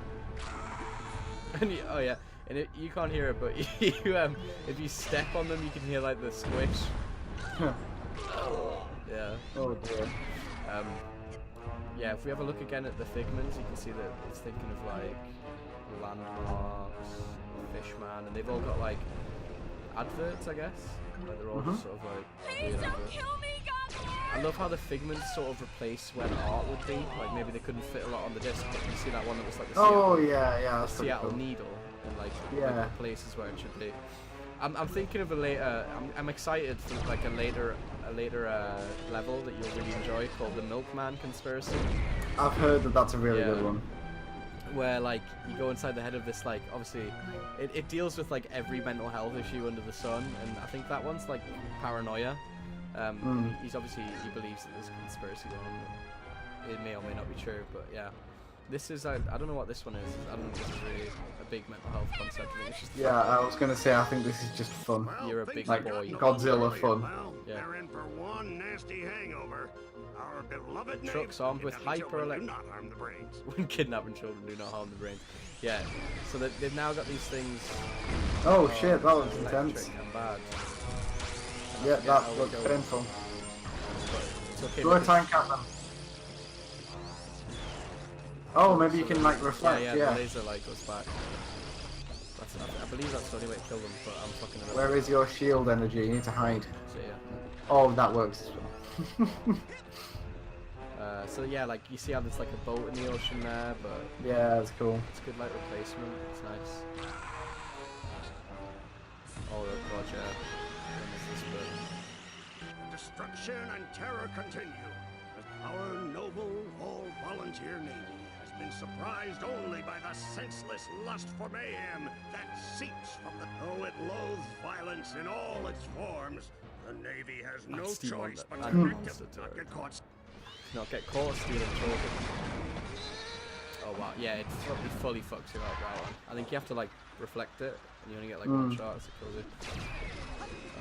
And oh yeah, and you can't hear it, but you if you step on them, you can hear like the squish. Yeah. Oh dear. Yeah, if we have a look again at the figments, you can see that it's thinking of like landmarks, fishman, and they've all got like adverts, I guess. Like they're all just sort of like. Please don't kill me, God! I love how the figments sort of replace where the art would be. Like maybe they couldn't fit a lot on the disc, but you see that one that was like the Oh Seattle, yeah, that's pretty Seattle cool. needle, and like Yeah. the places where it should be. I'm thinking of a later. I'm excited for like a later level that you'll really enjoy called the Milkman Conspiracy. I've heard that that's a really Yeah. good one. Where like you go inside the head of this, like obviously it deals with like every mental health issue under the sun, and I think that one's like paranoia. He believes that there's a conspiracy going on. It may or may not be true, but yeah. This is I don't know what this one is. I don't know if this is really a big mental health concept. I think it's just Yeah, I was gonna say I think this is just fun. You're a big like boy. Godzilla fun. Well, Yeah. they're in for one nasty hangover. Our beloved Trucks neighbor, armed with kidnapping children do hyper-elect- not harm the brains. when kidnapping children do not harm the brains. Yeah. So they've now got these things. Oh shit, that looks electric intense. and bad. Yeah, Yeah, that looks go. painful. It's okay. Throw a because- tank at them. Oh, maybe you can like reflect, Yeah, yeah. the laser light goes back. I believe that's the only way to kill them, but I'm fucking it up. Where is your shield energy? You need to hide. So yeah. Oh, that works as well. So yeah, like you see how there's like a boat in the ocean there, but Yeah, that's cool. it's good light replacement. It's nice. Oh god, yeah. And there's this bit. Destruction and terror continue as our noble all-volunteer Navy has been surprised only by the senseless lust for mayhem that seeps from the... Though it loathes violence in all its forms, the Navy has no That's the one choice that- but that to monster not terror. get caught. Not get caught stealing children. Oh wow, yeah, it fully fucks you up, that one. I think you have to like reflect it, and you only get like one shot as it kills you.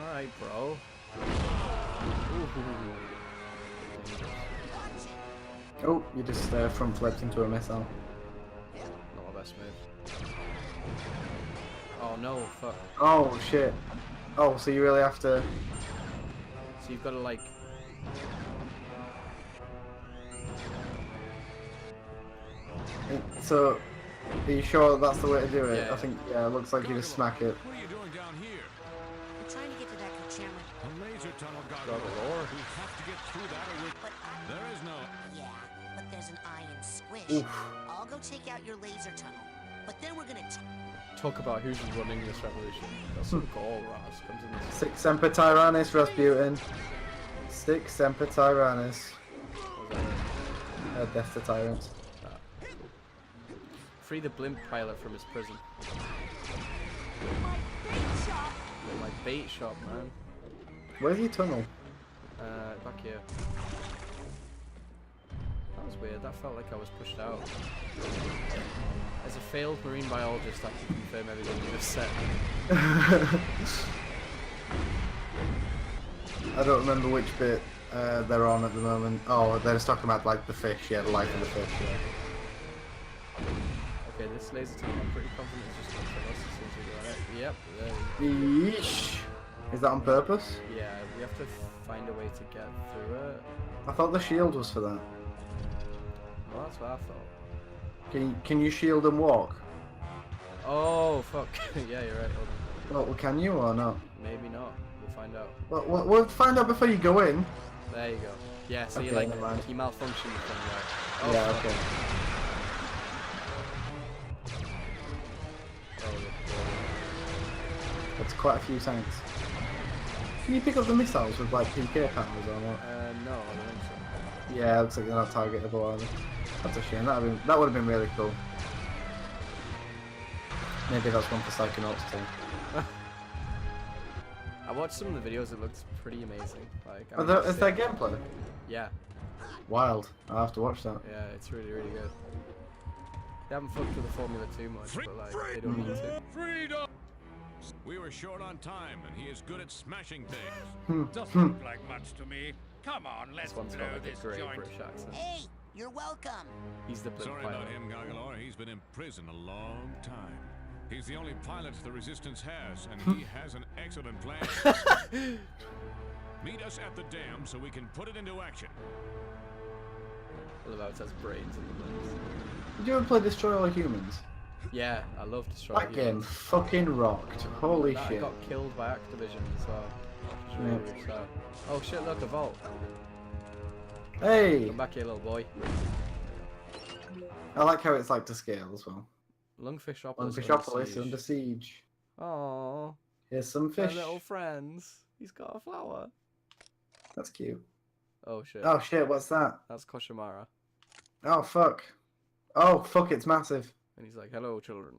Alright, bro. Ooh. Oh, you just front flipped into a missile. Not my best move. Oh no, fuck. Oh shit. Oh, so you really have to... So you've got to like... So, are you sure that's the way to do it? Yeah. I think, yeah, it looks like you just smack it. What are you doing down here? We're trying to get to that Kochama. A laser tunnel, Gagalor. Gagalor. We have to get through that or But there is no... yeah, but there's an iron squish. Oof. I'll go take out your laser tunnel. But then we're gonna Talk about who's running this revolution. Got some gall Ras comes in this. Six Semper Tyrannis, Rasputin. Six Semper Tyrannis. Death to Tyrants. Free the blimp pilot from his prison. My bait shop, man. Where's your tunnel? Back here. That was weird. That felt like I was pushed out. failed marine biologist, I can confirm everything you just said. I don't remember which bit they're on at the moment. Oh, they're just talking about like the fish, yeah, the life of the fish, yeah. Okay, this laser tunnel, I'm pretty confident it's just going to kill us as soon as we go on it. Yep, there we go. Yeesh. Is that on purpose? Yeah, we have to find a way to get through it. I thought the shield was for that. Well, that's what I thought. Can you shield and walk? Oh, fuck. Yeah, you're right, hold on. Well, can you or not? Maybe not. We'll find out. Well, we'll find out before you go in. There you go. Yeah, so Okay, you like, never mind. you malfunctioned from right. Oh, Yeah, fuck. okay. Oh, That's quite a few tanks. Can you pick up the missiles with like PK powers or not? no, I don't think so. Yeah, it looks like they're not targetable either. That's a shame. That would have been really cool. Maybe that's one for Psychonauts too. I watched some of the videos, it looks pretty amazing. Like, Is there gameplay? Yeah. Wild. I'll have to watch that. Yeah, it's really, really good. They haven't fucked with the formula too much, but like, they don't need to. Freedom! We were short on time, and he is good at smashing things. Doesn't look like much to me. Come on, let's This one's blow got like this a great joint. British accent. Hey, you're welcome. He's the blimp Sorry pilot. about him, Goggalor. He's been in prison a long time. He's the only pilot the Resistance has, and he has an excellent plan. Meet us at the dam so we can put it into action. I love how it says brains in the blimps. Did you ever play Destroy All Humans? Yeah, I love Destroy That game fucking rocked. Holy that shit. got killed by Activision as well. Which is really, really sad. Oh shit, look, a vault. Hey! Come back here, little boy. I like how it's like to scale as well. Lungfishopolis. Lungfishopolis under siege. Aww. Here's some My fish. little friends. He's got a flower. That's cute. Oh shit. Oh shit, what's that? That's Koshimara. Oh fuck. Oh fuck, it's massive. And he's like, hello, children.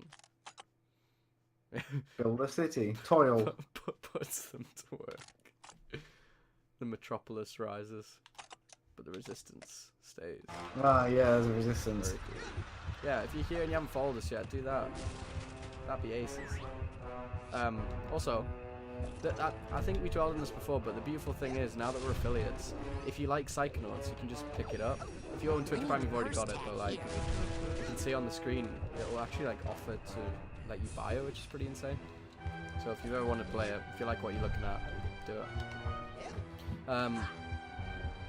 Build a city. Toil. Puts them to work. The metropolis rises, but the resistance stays. Ah, yeah, there's a resistance. Very cool. Yeah, if you're here and you haven't followed us yet, do that. That'd be aces. Also, I think we told them this before, but the beautiful thing is, now that we're affiliates, if you like Psychonauts, you can just pick it up. If you own Twitch Prime, you've already got it, but like, you can see on the screen, it will actually like offer to let you buy it, which is pretty insane. So if you ever want to play it, if you like what you're looking at, do it.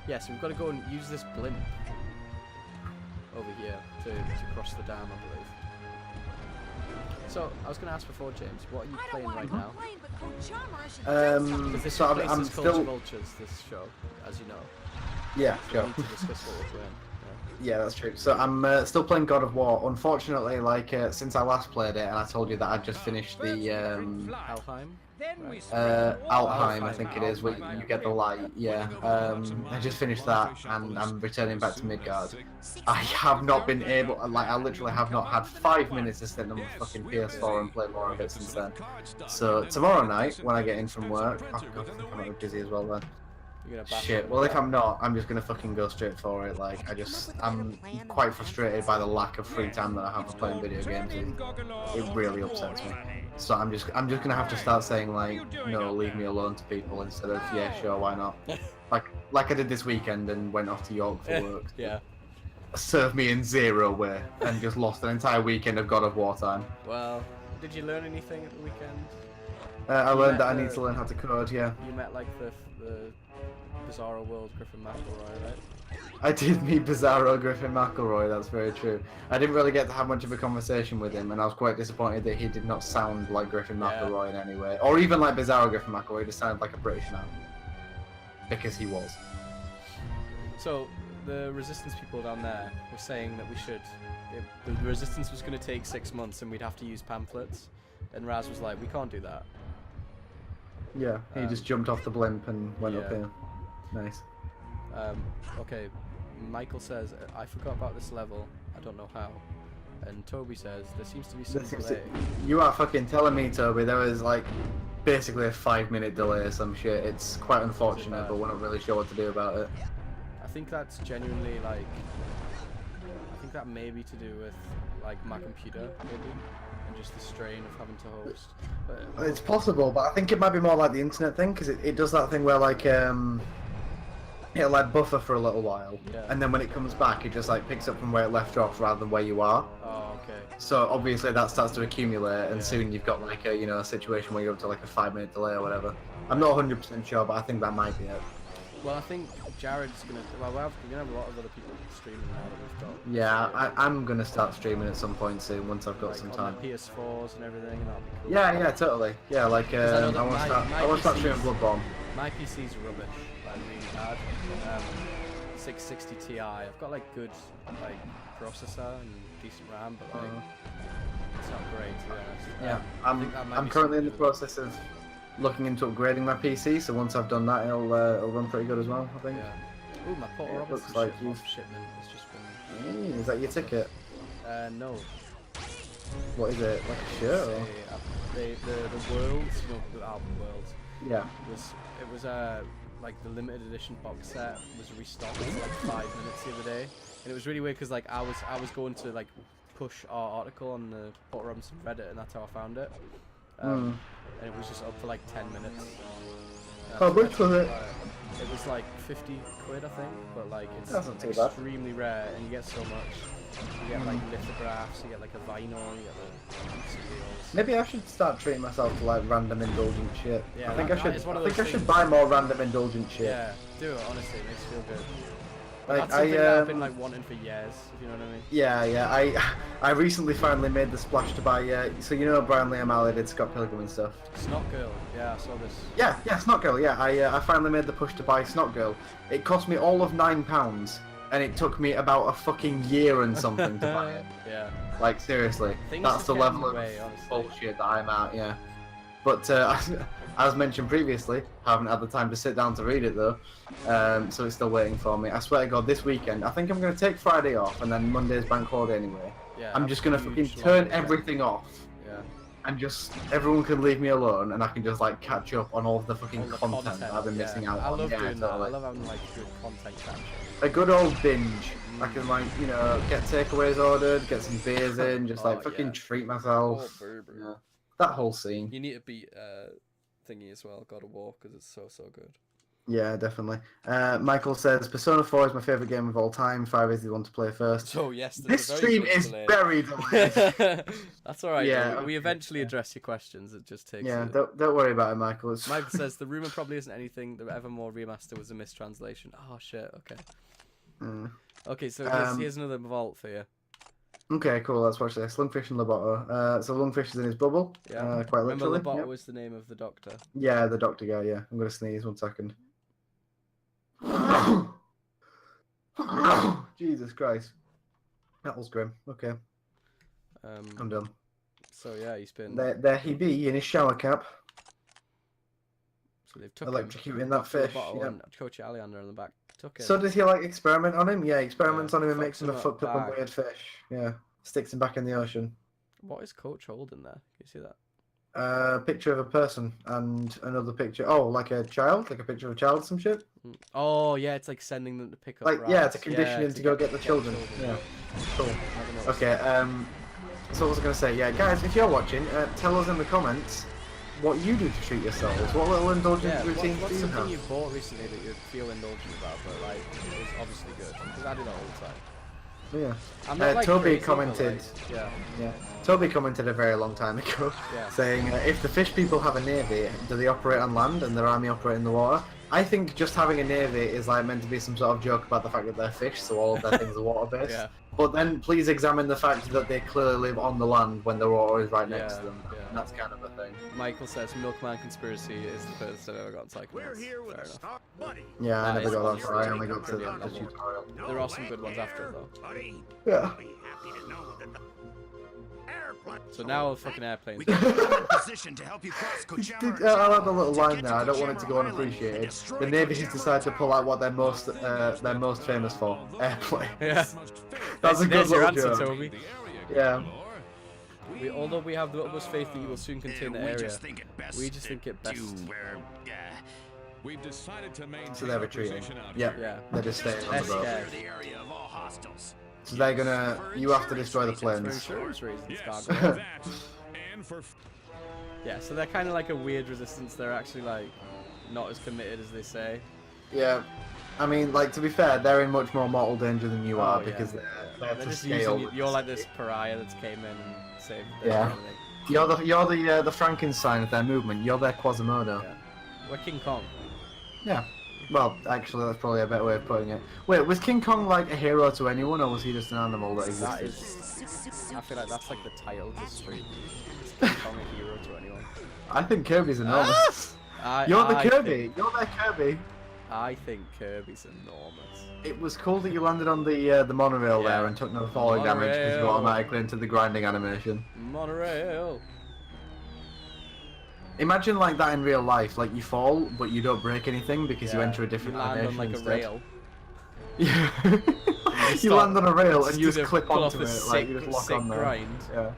Yeah, so we've got to go and use this blimp over here to cross the dam, I believe. So, I was going to ask before, James, what are you playing right now? Because this So I'm replaces still... Culture Vultures, this show, as you know. Yeah, So go. we need to discuss what we're playing. Yeah, that's true. So I'm still playing God of War. Unfortunately, like since I last played it, and I told you that I just finished the Alfheim? Alfheim, I think it is, where you get the light. Yeah, I just finished that, and I'm returning back to Midgard. I have not been able, like, I literally have not had 5 minutes to sit on my fucking PS4 and play more of it since then. So tomorrow night, when I get in from work, oh god, I think I'm gonna be busy as well then. Shit, well if I'm not, I'm just gonna fucking go straight for it. Like, I'm quite frustrated by the lack of free time that I have for playing video games. It really upsets me. So I'm just gonna have to start saying like, no, leave me alone to people instead of, yeah, sure, why not? like I did this weekend and went off to York for work. Yeah. Served me in zero way and just lost an entire weekend of God of War time. Well, did you learn anything at the weekend? I learned that I need to learn how to code, yeah. You met like the Bizarro World Griffin McElroy, right? I did meet Bizarro Griffin McElroy, that's very true. I didn't really get to have much of a conversation with him, and I was quite disappointed that he did not sound like Griffin McElroy in any way. Or even like Bizarro Griffin McElroy, he just sounded like a British man. Because he was. So, the Resistance people down there were saying that we should... the Resistance was going to take 6 months and we'd have to use pamphlets. And Raz was like, we can't do that. Yeah, he just jumped off the blimp and went up yeah. here. Nice. Okay, Michael says, I forgot about this level, I don't know how. And Toby says, there seems to be some delay. You are fucking telling me, Toby, there was like basically a 5-minute delay or some shit. It's quite unfortunate, but we're not really sure what to do about it. I think that's genuinely like... I think that may be to do with like my computer, maybe, and just the strain of having to host. But It's possible, but I think it might be more like the internet thing, because it does that thing where like it'll like buffer for a little while, and then when it comes back, it just like picks up from where it left off rather than where you are. Oh, okay. So obviously that starts to accumulate, and soon you've got like a a situation where you're up to like a 5-minute delay or whatever. I'm not 100% sure, but I think that might be it. Well, I think Jared's gonna. Well, we're gonna have a lot of other people streaming now that we've got. Yeah, I'm gonna start streaming at some point soon once I've got like some on time. the PS4s and everything, and that'll be cool. Yeah, totally. Yeah, like I I know want that to start streaming Bloodborne. My PC's rubbish, like really bad. 660 Ti. I've got like good like processor and decent RAM, but like it's not great to be honest. Yeah, I think that might I'm be currently in the something to do process of looking into upgrading my PC. So once I've done that, it'll run pretty good as well, I think. Yeah. Ooh, my Porter It Robertson looks like shipment has just been. Is that your ticket? No. What is it? Like a shirt? Or? The Worlds, the album Worlds. Yeah. It was like the limited edition box set was restocked for like 5 minutes the other day, and it was really weird because like I was going to like push our article on the Porter Robinson Reddit, and that's how I found it. And it was just up for like 10 minutes. How much was it? It was like 50 quid, I think, but like it's That's not too bad. extremely rare, and you get so much. You get like lithographs, you get like a vinyl, you get the CDs. Maybe I should start treating myself to like random indulgent shit. Yeah, I think that I should. is one of I think those I should things- buy more random indulgent shit. Yeah, do it, honestly, it makes you feel good. Like, That's something that I've been like wanting for years, if you know what I mean. Yeah. I recently finally made the splash to buy. So Brian Lee O'Malley did Scott Pilgrim and stuff. Snot Girl, yeah, I saw this. Yeah, Snot Girl. Yeah, I finally made the push to buy Snot Girl. It cost me all of £9, and it took me about a fucking year and something to buy it. Yeah. Like seriously, Things that's just the get in level the of way, honestly. bullshit that I'm at. Yeah. But as mentioned previously, haven't had the time to sit down to read it though, so it's still waiting for me. I swear to God, this weekend, I think I'm going to take Friday off, and then Monday's bank holiday anyway. Yeah, I'm just going to fucking huge turn long everything off, Yeah. and just everyone can leave me alone, and I can just like catch up on all of the fucking All the content that I've been missing out I on. love Yeah, doing that. I totally. love having like good content capture. A good old binge. I can like get takeaways ordered, get some beers in, just like fucking treat myself. Yeah. That whole scene. You need to beat thingy as well, God of War, because it's so good. Yeah, definitely. Michael says Persona 4 is my favorite game of all time. 5 is the one to play first. So yes, this stream is very delayed. That's all right. Yeah, we eventually address your questions. It just takes. Yeah, don't worry about it, Michael. It's... Michael says the rumor probably isn't anything. The Evermore remaster was a mistranslation. Oh shit. Okay. Okay, so here's another vault for you. Okay, cool. Let's watch this. Lungfish and Loboto. So Lungfish is in his bubble. Yeah. Quite literally. Remember Loboto was the name of the doctor. Yeah, the doctor guy. Yeah. I'm gonna sneeze 1 second. Jesus Christ. That was grim. Okay. I'm done. So yeah, he's been. There he be in his shower cap. So they've took electrocuting that fish. Yeah. And Coach Aleander on the back took him. So does he like experiment on him? Yeah, experiments on him and fucks makes him a him up fucked up and back. weird fish. Yeah, sticks him back in the ocean. What is Coach holding there? Can you see that? Picture of a person and another picture. Oh, like a child, like a picture of a child, some shit. Oh yeah, it's like sending them to pick up. Like rats. yeah, to condition him to go get the children. Yeah, cool. Okay. So what was I gonna say? Yeah, guys, if you're watching, tell us in the comments what you do to treat yourselves. What little indulgent routines what's do you something have? you've bought recently that you feel indulgent about, but like is obviously good? Because I do that all the time. Yeah. I'm not, like, Toby crazy, but, commented. like, yeah. Toby commented a very long time ago, saying if the fish people have a navy, do they operate on land and their army operate in the water? I think just having a navy is like meant to be some sort of joke about the fact that they're fish, so all of their things are water based. Yeah. But then please examine the fact that they clearly live on the land when the water is right next to them. Yeah. And that's kind of a thing. Michael says Milkman Conspiracy is the first I've ever got in Psychonauts. We're here with a stock buddy. Yeah, I That never is got that far. I awesome. only got to the Brilliant. tutorial. There are some good ones after it though. Buddy, Yeah. I'll be happy to know that the airplane. So now fucking airplanes. We can put you in position to help you cross Kochama. I like the little line there. I don't want it to go unappreciated. The Navy has decided to pull out what they're most famous for: airplanes. Yeah. That's a good There's your little answer, joke. Toby. Yeah. Although we have the utmost faith that you will soon contain the area, We just think it best. we just think it best. We've decided to maintain So they're our retreating. position out Yeah. here. Yeah. They're just staying on the They're boat. scared. The area of all hostiles. So they're gonna. You have to destroy the For planes. insurance reasons, Yes, Gargoyle. that, and for Yeah, so they're kind of like a weird resistance. They're actually like not as committed as they say. Yeah. I mean, like, to be fair, they're in much more mortal danger than you are because they're They're to just scale. using you. You're like this pariah that's came in and saved them. Yeah. and everything. You're the Frankenstein of their movement. You're their Quasimodo. Yeah. We're King Kong. Yeah. Well, actually, that's probably a better way of putting it. Wait, was King Kong like a hero to anyone, or was he just an animal that That existed? is. I feel like that's like the title of the street. Is King Kong a hero to anyone? I think Kirby's enormous. You're the Kirby. You're their Kirby. I think Kirby's enormous. It was cool that you landed on the monorail there and took no falling damage because you Monorail. automatically into the grinding animation. Monorail. Imagine like that in real life, like you fall but you don't break anything because you enter a different you land animation on like instead. a rail. Yeah. You start- land on a rail and you do just the- clip pull off onto the it, like you sick- just lock sick on there. grind. Yeah.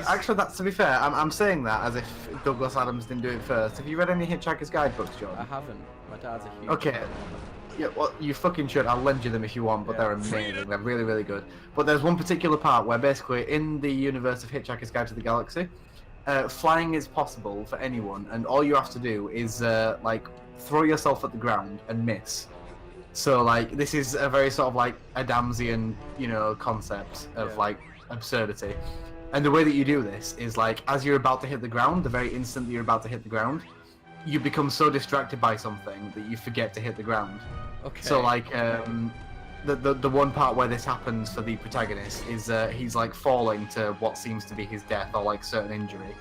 Actually, that's to be fair. I'm saying that as if Douglas Adams didn't do it first. Have you read any Hitchhiker's Guidebooks, Jordan? I haven't. My dad's a huge. Okay. Yeah, well, you fucking should. I'll lend you them if you want, but they're amazing. They're really, really good. But there's one particular part where basically in the universe of Hitchhiker's Guide to the Galaxy, flying is possible for anyone, and all you have to do is like throw yourself at the ground and miss. So like this is a very sort of like Adamsian, concept of like absurdity. And the way that you do this is like as you're about to hit the ground, the very instant that you're about to hit the ground, you become so distracted by something that you forget to hit the ground. Okay. So like the one part where this happens for the protagonist is he's like falling to what seems to be his death or like certain injury,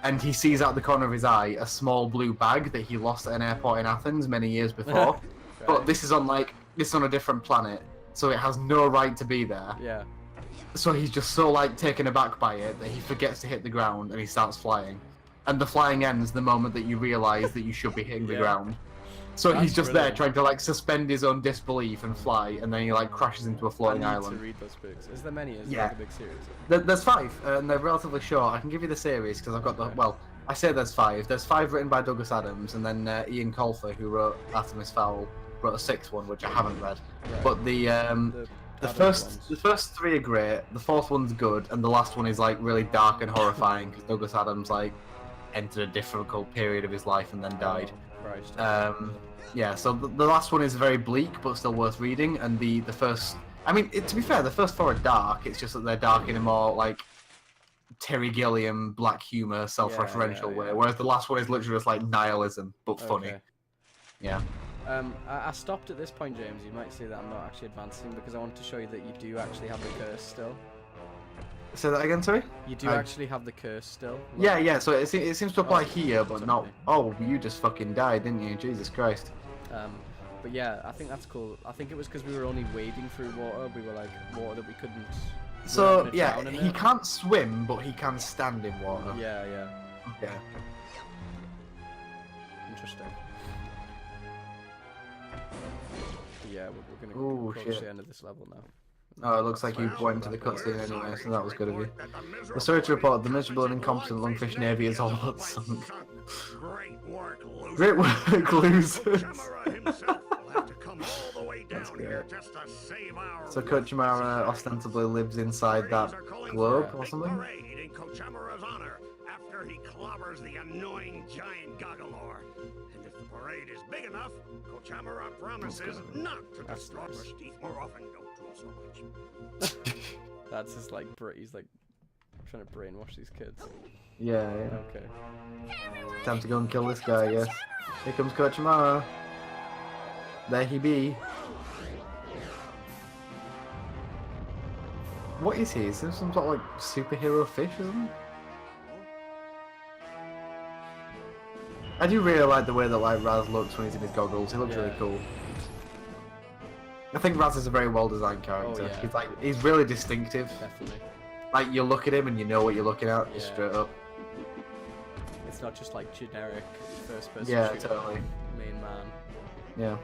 and he sees out the corner of his eye a small blue bag that he lost at an airport in Athens many years before. But this is on a different planet, so it has no right to be there. Yeah. So he's just so like taken aback by it that he forgets to hit the ground and he starts flying. And the flying ends the moment that you realise that you should be hitting the ground. So That's he's just brilliant. there trying to like suspend his own disbelief and fly, and then he like crashes into a floating I need island. to read those books. Is there many? Is Yeah. like a big series? There's 5, and they're relatively short. I can give you the series because I've got the well. I say there's 5. There's 5 written by Douglas Adams, and then Ian Colfer, who wrote Artemis Fowl, wrote a 6th one which I haven't read. Right. But the first 3 are great. The 4th one's good, and the last one is like really dark and horrifying because Douglas Adams like entered a difficult period of his life and then died. Christ. Yeah, so the last one is very bleak but still worth reading, and the first, I mean, to be fair, the first 4 are dark. It's just that they're dark in a more like Terry Gilliam black humor, self-referential way, whereas the last one is literally just like nihilism but funny. Okay. Yeah. I stopped at this point, James. You might say that I'm not actually advancing because I want to show you that you do actually have the curse still. Say that again, sorry? You do actually have the curse still. Yeah, so it seems to apply here, but not... Oh, you just fucking died, didn't you? Jesus Christ. But yeah, I think that's cool. I think it was because we were only wading through water. We were like, water that we couldn't... So, yeah, he can't swim, but he can stand in water. Yeah. Yeah. Interesting. Yeah, we're gonna Ooh, approach shit. the end of this level now. Oh, it looks like you went to the cutscene anyway, so that was good of you. We're sorry to report the miserable and incompetent Lungfish Navy is all but sunk. Great work, loser. Great work, losers. Kochimara himself will have to come all the way down here just to save our So Kochimara ostensibly lives inside that globe or something? parade in Kochimara's honor after he clobbers the annoying giant Goggalor. And if the parade is big enough, Kochimara promises not to destroy Steve more often. Don't draw so much. That's just like he's like trying to brainwash these kids. Yeah. Okay. Time to go and kill this guy, yes. Here comes Kochimara. There he be. What is he? Is he some sort of like superhero fish or something? I do really like the way that like Raz looks when he's in his goggles. He looks really cool. I think Raz is a very well designed character. yeah. He's really distinctive. Definitely. Like you look at him and you know what you're looking at, just straight up. It's not just like generic first person Yeah, shooter totally. main man. Yeah.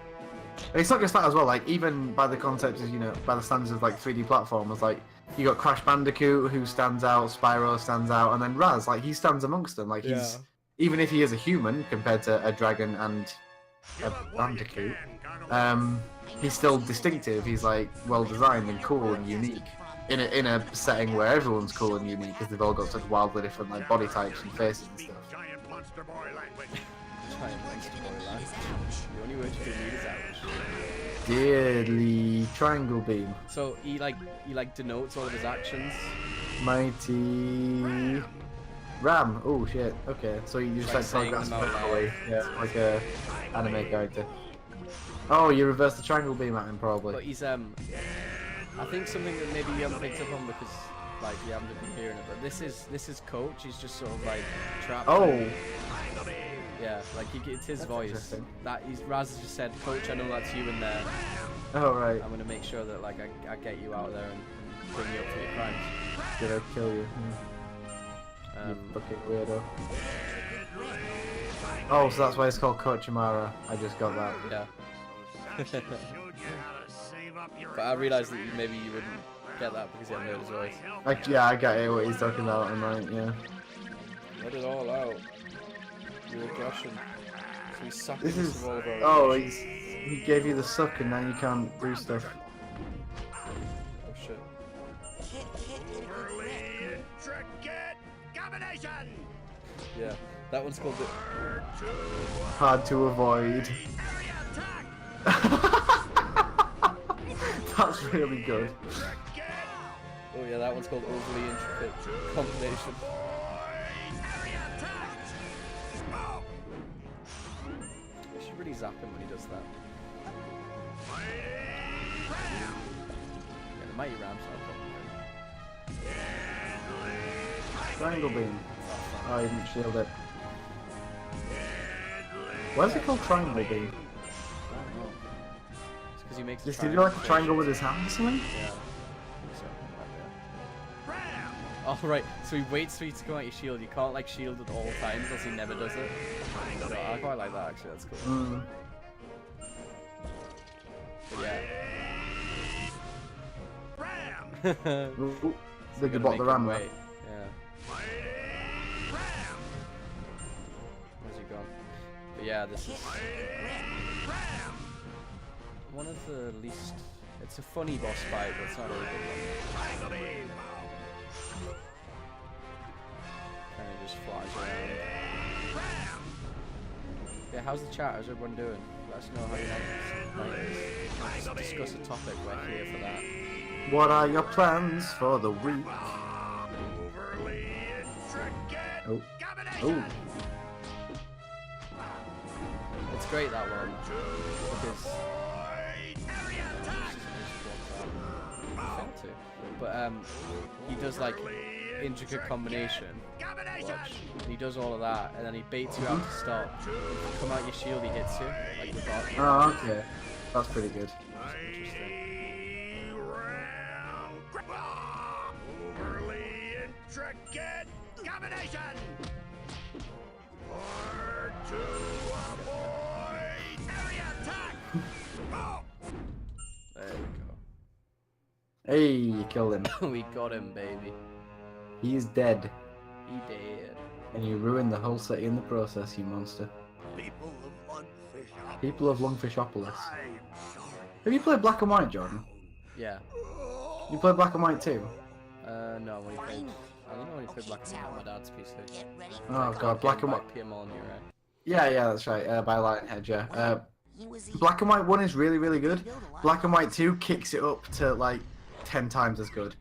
And it's not just that as well, like even by the concepts of, by the standards of like 3D platformers, like you got Crash Bandicoot who stands out, Spyro stands out, and then Raz, like he stands amongst them. Like he's, even if he is a human compared to a dragon and a bandicoot, he's still distinctive. He's like well designed and cool and unique in a setting where everyone's cool and unique because they've all got such wildly different like body types and faces and stuff. Giant monster boy language. Giant monster boy language. The only word you can read is ouch. Deadly triangle beam. So he like denotes all of his actions. Mighty Ram. Oh shit. Okay. So you just like saying telegraph them out loud. away. Yeah, like a anime character. Oh, you reversed the triangle beam at him probably. But he's I think something that maybe you haven't picked up on because like you haven't been hearing it, but this is Coach. He's just sort of like trapped. Oh. Yeah, like it's his voice. That Raz has just said, Coach, I know that's you in there. Oh right. I'm gonna make sure that like I get you out of there and bring you up for your crimes. Did I kill you? You fucking weirdo. Oh, so that's why it's called Kochimara. I just got that. Yeah. But I realised that maybe you wouldn't get that because you haven't heard his voice. Yeah, I get it, what he's talking about, and like, yeah. Let it all out. Your aggression. So he's sucking This is. all of our Oh, aggression. he gave you the suck, and now you can't do stuff. Oh shit. Overly intricate combination. Yeah, that one's called the. Hard to avoid. That's really good. Oh yeah, that one's called overly intricate combination. You should really zap him when he does that. Yeah, the mighty ram's not a problem. Triangle beam. Oh, I didn't shield it. Why is it called triangle beam? I don't know. It's because he makes. Did he do like a triangle with his hand or something? Yeah. Oh right, so he waits for you to come out your shield. You can't like shield at all times, else he never does it. So I quite like that actually. That's cool. Mm. But yeah. Ooh, So did you gotta bot make the him ram? wait. Yeah. Where's he gone? But yeah, this is one of the least. It's a funny boss fight, but it's not a really good one. Kind of just flies around. Yeah, how's the chat? How's everyone doing? Let us know how you like this. Let's discuss a topic. We're here for that. What are your plans for the week? Oh. Oh. It's great that one because but he does like intricate combination. Watch. He does all of that and then he baits you out to stop. If you come out your shield, he hits you like the bot. Oh, okay. That's pretty good. That's interesting. Overly intricate combination. Or to avoid area attack. There we Hey, you killed him. go. We got him, baby. He's dead. He dead. And you ruined the whole city in the process, you monster. People of Lungfishopolis. Have you played Black and White, Jordan? Yeah. You played Black and White too? No, when he played. I don't know when he played Black and White on my dad's PC. Oh god, Black and White. PM on you, right? Yeah, that's right. By Lionhead, yeah. Black and White 1 is really, really good. Black and White 2 kicks it up to like 10 times as good.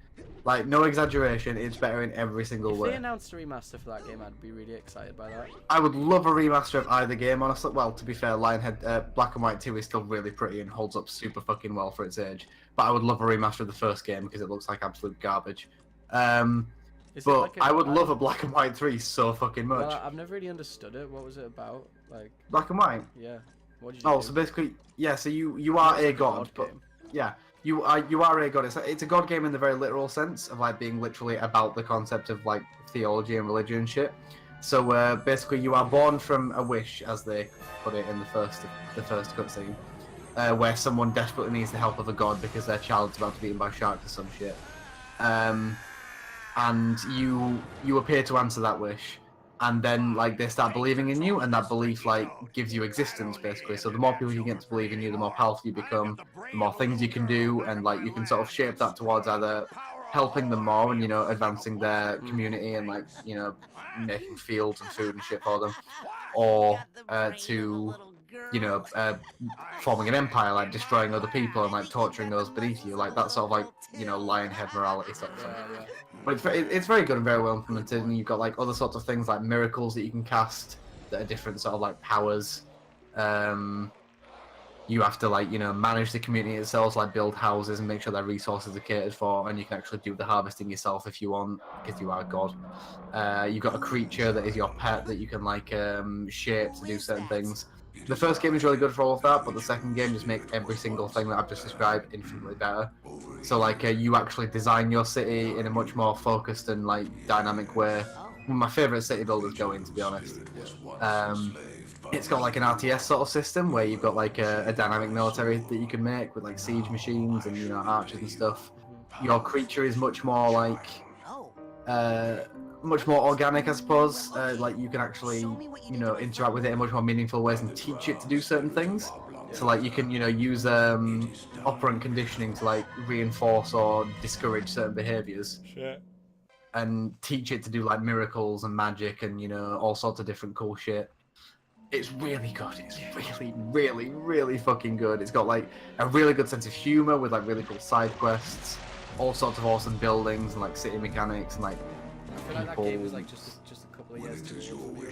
Like, no exaggeration, it's better in every single If way. they announced a remaster for that game, I'd be really excited by that. I would love a remaster of either game, honestly. Well, to be fair, Lionhead Black and White 2 is still really pretty and holds up super fucking well for its age. But I would love a remaster of the first game because it looks like absolute garbage. But I would love a Black and White 3 so fucking much. Well, I've never really understood it. What was it about? Like Black and White? Yeah. What did you do? So basically, yeah, so you are a god, but yeah, you are a god. It's a god game in the very literal sense of like being literally about the concept of like theology and religion and shit. So basically, you are born from a wish, as they put it in the first cutscene, where someone desperately needs the help of a god because their child's about to be eaten by sharks or some shit. And you appear to answer that wish, and then like they start believing in you, and that belief like gives you existence basically. So the more people you get to believe in you, the more powerful you become, the more things you can do, and like you can sort of shape that towards either helping them more and advancing their community and like making fields and food and shit for them, or to forming an empire, like destroying other people and like torturing those beneath you, like that sort of like Lionhead morality sort of thing. Yeah. But it's very good and very well implemented, and you've got like other sorts of things like miracles that you can cast that are different sort of like powers. You have to like manage the community itself, like build houses and make sure their resources are catered for, and you can actually do the harvesting yourself if you want, because you are a god. You've got a creature that is your pet that you can like shape to do certain things. The first game is really good for all of that, but the second game just makes every single thing that I've just described infinitely better. So like you actually design your city in a much more focused and like dynamic way. One of my favourite city builders going, to be honest. It's got like an RTS sort of system where you've got like a dynamic military that you can make with like siege machines and archers and stuff. Your creature is much more like much more organic, I suppose. Like you can actually interact with it in much more meaningful ways and teach it to do certain things. So like you can use operant conditioning to like reinforce or discourage certain behaviors. Shit. And teach it to do like miracles and magic and all sorts of different cool shit. It's really good. It's really, really, really fucking good. It's got like a really good sense of humor with like really cool side quests, all sorts of awesome buildings and like city mechanics and like I feel like that game was like just a couple of years too old.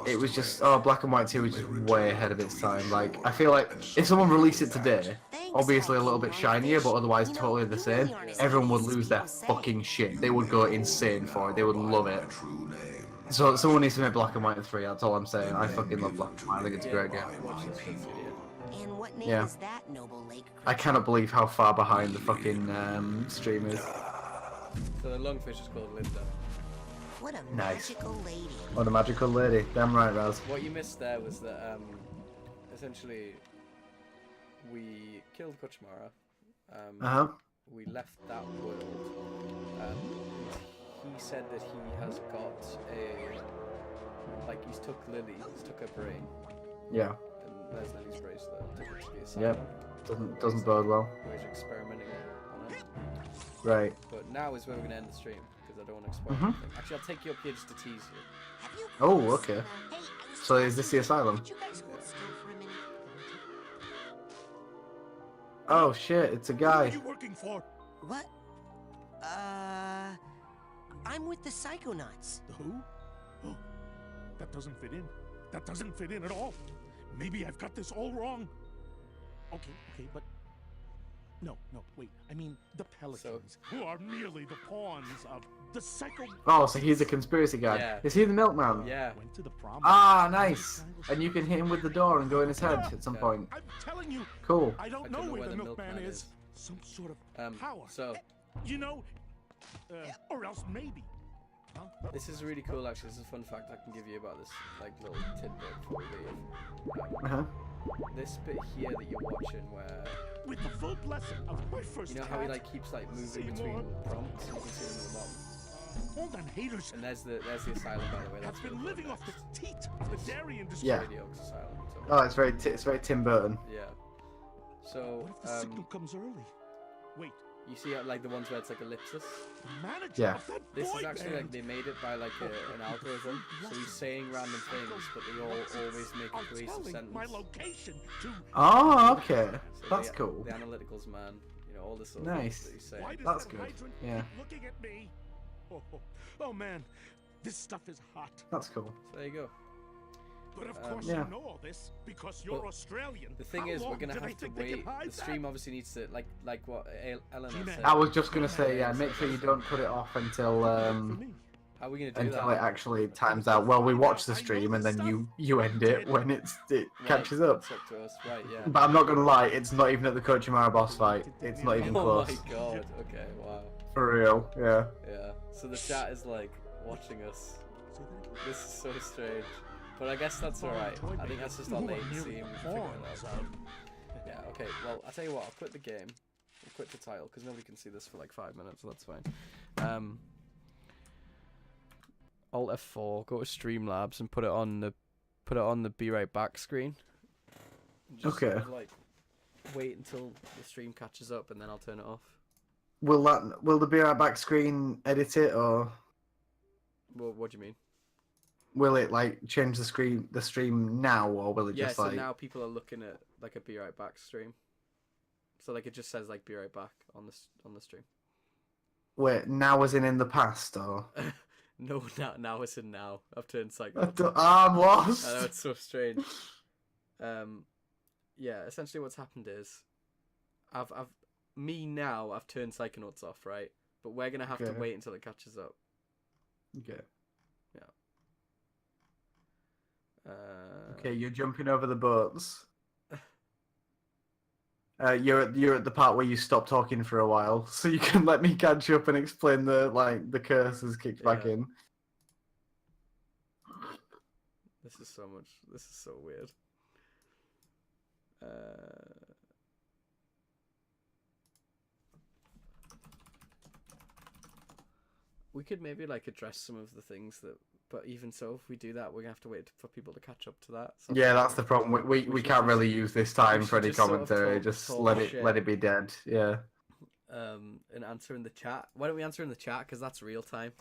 It was just Black and White 2 was just way ahead of its time. Like I feel like if someone released it today, obviously a little bit shinier, but otherwise totally the same, everyone would lose their fucking shit. They would go insane for it. They would love it. So someone needs to make Black and White 3. That's all I'm saying. I fucking love Black and White. I think it's a great game. And what name Yeah. is that, noble lake creature? I cannot believe how far behind the fucking stream is. So the lungfish is called Linda. What a Nice. magical lady. What a magical lady. Damn right, Raz. What you missed there was that essentially we killed Kuchmara. We left that world. He said that he has got he's took Lily, he's took her brain. Yeah. And there's Lily's bracelet. Took it to the Yep. asylum. Doesn't bode well. We're experimenting on it. Right. But now is where we're going to end the stream, because I don't want to spoil anything. Actually, I'll take you up here just to tease you. Oh, okay. So is this the asylum? Oh shit, it's a guy. Who are you working for? What? I'm with the Psychonauts. The who? Oh, that doesn't fit in. That doesn't fit in at all. Maybe I've got this all wrong. Okay, but... No, wait. I mean, the Pelicans, who are merely the pawns of the Psycho... Oh, so he's a conspiracy guy. Yeah. Is he the milkman? Yeah. Went to the prom. Ah, nice. And you can hit him with the door and go in his head at some point. I'm telling you. Cool. I don't know where the milkman is. Some sort of power. So... or else maybe. Huh? This is really cool, actually. This is a fun fact I can give you about this, like, little tidbit before we leave. This bit here that you're watching, where with the full blessing of my first you know how he like keeps like moving between prompts, and you can see them at the bottom. Hold on, haters. And there's the asylum, by the way. That's I've been living off the teat of the dairy industry. Yeah. Radio Oaks Asylum. So. Oh, it's very Tim Burton. Yeah. So What if the signal comes early? Wait. You see, like the ones where it's like ellipsis. The manager Yeah. of that This boy is actually band. like they made it by like an algorithm. So he's saying random things, but they all always make a cohesive telling sentence. my location to... Oh, okay. So That's the, cool. The analyticals, man. You know, all this sort of Nice. things that he's saying. Why does That's that good. hydrant Yeah. keep looking at me? Oh man, this stuff is hot. That's cool. So there you go. But of course yeah. you know all this because you're But Australian. The thing How is, we're long gonna do they have to think they can wait. hide The stream that? obviously needs to, like what Eleanor said. I was just gonna say, yeah, make sure you don't put it off until How are we gonna do until that? it actually times out. Well, we watch the stream and then you end it when it catches up. It's up to us, right? Yeah. But I'm not gonna lie, it's not even at the Kochimara boss fight. It's not even Oh close. my god. Okay. Wow. For real, yeah. Yeah. So the chat is like watching us. This is so strange. But I guess that's alright. I think that's just our latency and we're figuring it out. Yeah, okay. Well, I'll tell you what, I'll quit the game. I'll quit the title, because nobody can see this for like 5 minutes, so that's fine. Alt F4, go to Streamlabs, and put it on the Be Right Back screen. Just Okay. sort of, like, wait until the stream catches up, and then I'll turn it off. Will the Be Right Back screen edit it, or Well, what do you mean? will it like change the stream now, or will it Yeah, just so like? now people are looking at like a Be Right Back stream. So like it just says like Be Right Back on the stream. Wait, now as in the past, or? No, now it's in now. I've turned Psychonauts. I'm lost. I know, it's so strange. Yeah, essentially what's happened is, I've turned Psychonauts off, right? But we're gonna have to Okay. wait until it catches up. Okay. Yeah. Okay, you're jumping over the boats. You're at the part where you stop talking for a while, so you can let me catch up and explain the curse has kicked back Yeah. in. This is so weird. We could maybe like address some of the things that, but even so, if we do that, we're gonna have to wait for people to catch up to that. So Yeah, that's the problem. We should can't really use this time we for should any just sort of commentary. talk- Just talk let shit. it be dead. Yeah. And answer in the chat. Why don't we answer in the chat? Because that's real time.